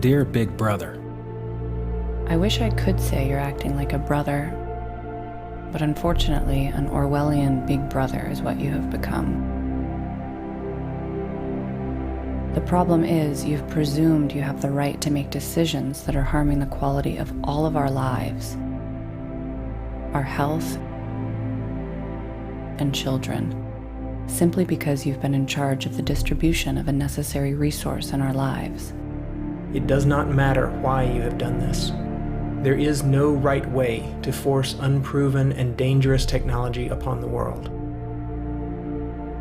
Dear Big Brother, I wish I could say you're acting like a brother, but unfortunately, an Orwellian big brother is what you have become. The problem is you've presumed you have the right to make decisions that are harming the quality of all of our lives, our health, and children, simply because you've been in charge of the distribution of a necessary resource in our lives. It does not matter why you have done this. There is no right way to force unproven and dangerous technology upon the world.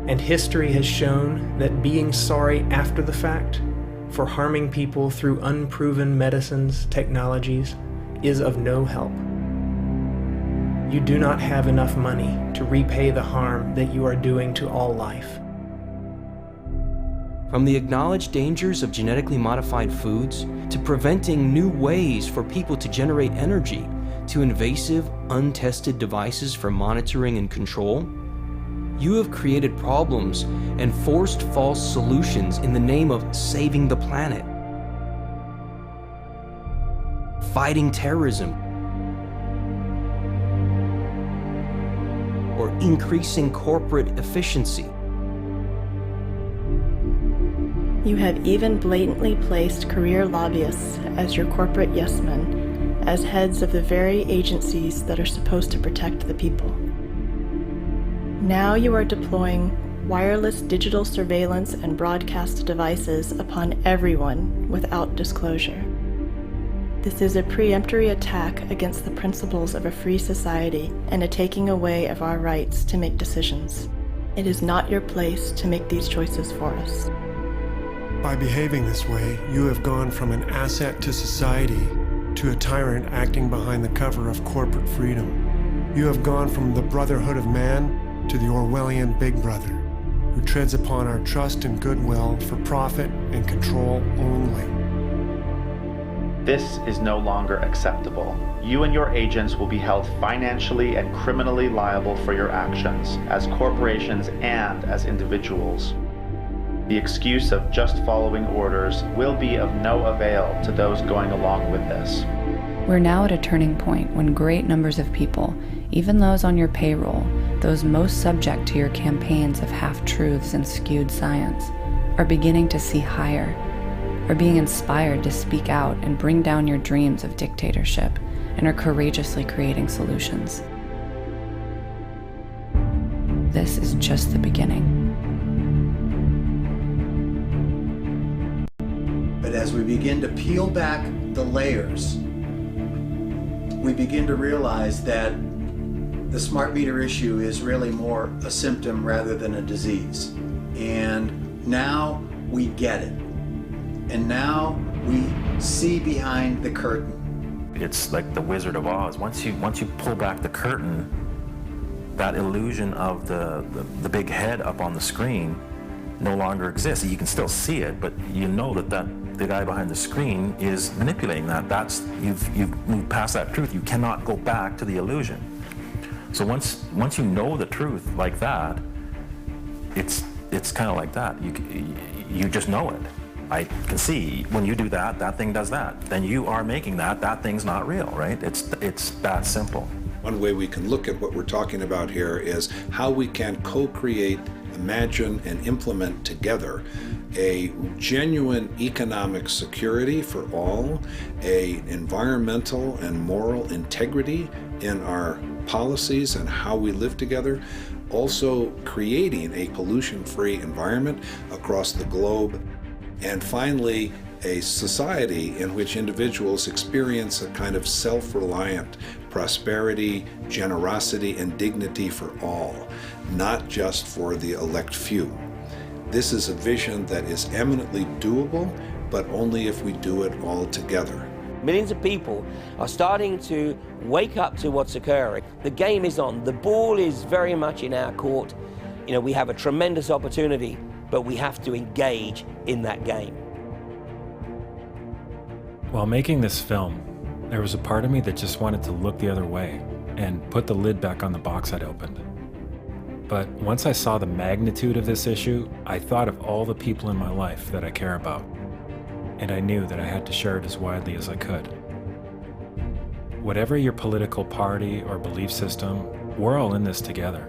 And history has shown that being sorry after the fact for harming people through unproven medicines, technologies, is of no help. You do not have enough money to repay the harm that you are doing to all life. From the acknowledged dangers of genetically modified foods, to preventing new ways for people to generate energy, to invasive, untested devices for monitoring and control, you have created problems and forced false solutions in the name of saving the planet, fighting terrorism, or increasing corporate efficiency. You have even blatantly placed career lobbyists as your corporate yes-men, as heads of the very agencies that are supposed to protect the people. Now you are deploying wireless digital surveillance and broadcast devices upon everyone without disclosure. This is a preemptory attack against the principles of a free society and a taking away of our rights to make decisions. It is not your place to make these choices for us. By behaving this way, you have gone from an asset to society to a tyrant acting behind the cover of corporate freedom. You have gone from the brotherhood of man to the Orwellian big brother, who treads upon our trust and goodwill for profit and control only. This is no longer acceptable. You and your agents will be held financially and criminally liable for your actions, as corporations and as individuals. The excuse of just following orders will be of no avail to those going along with this. We're now at a turning point when great numbers of people, even those on your payroll, those most subject to your campaigns of half-truths and skewed science, are beginning to see higher, are being inspired to speak out and bring down your dreams of dictatorship, and are courageously creating solutions. This is just the beginning. But as we begin to peel back the layers, we begin to realize that the smart meter issue is really more a symptom rather than a disease. And now we get it. And now we see behind the curtain. It's like the Wizard of Oz. Once you pull back the curtain, that illusion of the big head up on the screen no longer exists. You can still see it, but you know that the guy behind the screen is manipulating that. You've moved past that truth. You cannot go back to the illusion. So once you know the truth like that, it's kind of like that. You just know it. I can see when you do that, that thing does that. Then you are making that thing's not real, right? It's that simple. One way we can look at what we're talking about here is how we can co-create, imagine, and implement together a genuine economic security for all, a environmental and moral integrity in our policies and how we live together, also creating a pollution-free environment across the globe, and finally, a society in which individuals experience a kind of self-reliant prosperity, generosity, and dignity for all, not just for the elect few. This is a vision that is eminently doable, but only if we do it all together. Millions of people are starting to wake up to what's occurring. The game is on. The ball is very much in our court. You know, we have a tremendous opportunity, but we have to engage in that game. While making this film, there was a part of me that just wanted to look the other way and put the lid back on the box I'd opened. But once I saw the magnitude of this issue, I thought of all the people in my life that I care about, and I knew that I had to share it as widely as I could. Whatever your political party or belief system, we're all in this together.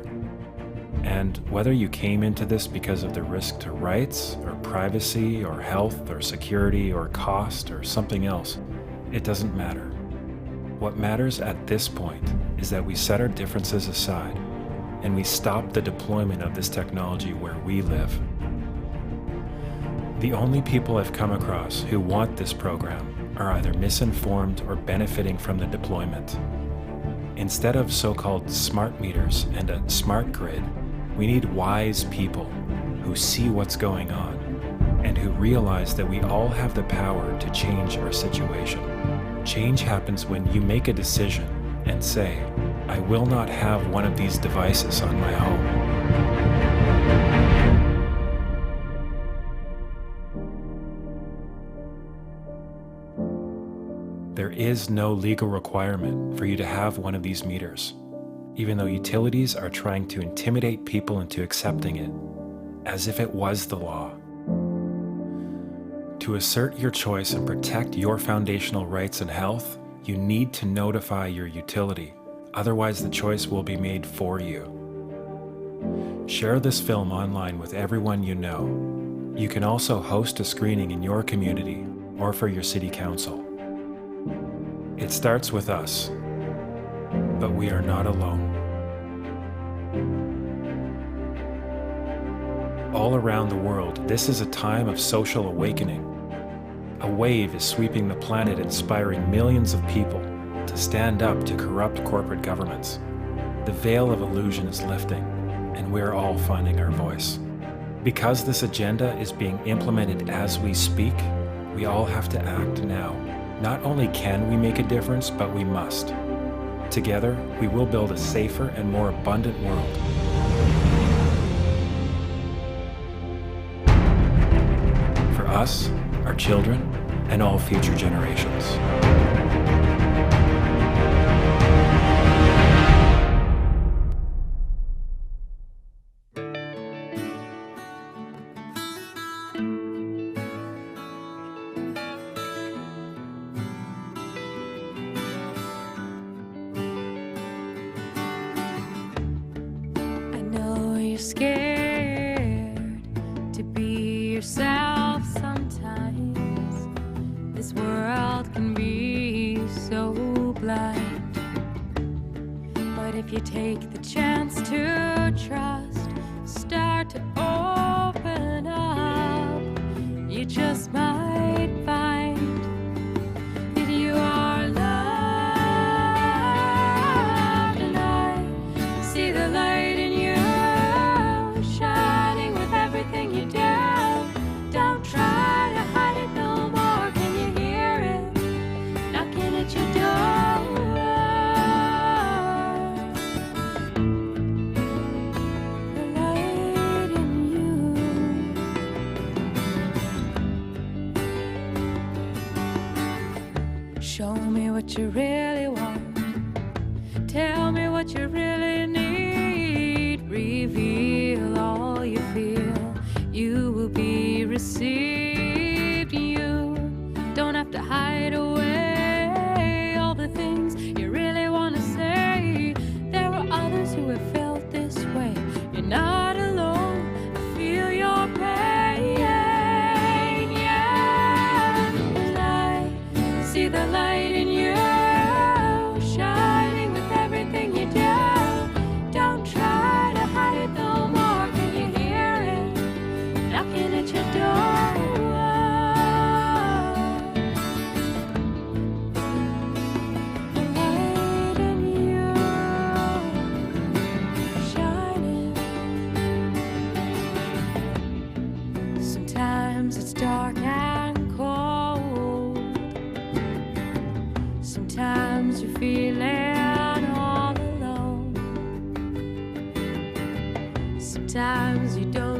And whether you came into this because of the risk to rights, or privacy, or health, or security, or cost, or something else, it doesn't matter. What matters at this point is that we set our differences aside and we stop the deployment of this technology where we live. The only people I've come across who want this program are either misinformed or benefiting from the deployment. Instead of so-called smart meters and a smart grid, we need wise people who see what's going on and who realize that we all have the power to change our situation. Change happens when you make a decision and say, I will not have one of these devices on my home. There is no legal requirement for you to have one of these meters, even though utilities are trying to intimidate people into accepting it, as if it was the law. To assert your choice and protect your foundational rights and health, you need to notify your utility. Otherwise, the choice will be made for you. Share this film online with everyone you know. You can also host a screening in your community or for your city council. It starts with us, but we are not alone. All around the world, this is a time of social awakening. A wave is sweeping the planet, inspiring millions of people to stand up to corrupt corporate governments. The veil of illusion is lifting, and we're all finding our voice. Because this agenda is being implemented as we speak, we all have to act now. Not only can we make a difference, but we must. Together, we will build a safer and more abundant world. For us, our children, and all future generations. Scared to be yourself sometimes. This world can be so blind. But if you take the chance to trust, start to open up, you just might find that you are loved. And I see the light in you, shining with everything you do. Don't try to hide it no more. Can you hear it knocking at your door? The light in you. Show me what you really want. Tell me what you really need. Reveal all you feel. You will be received. You don't have to hide away all the things you really want to say. There are others who have felt this way. You're not alone. I feel your pain. Yeah, and I see the light in you, shining with everything you do. Sometimes you don't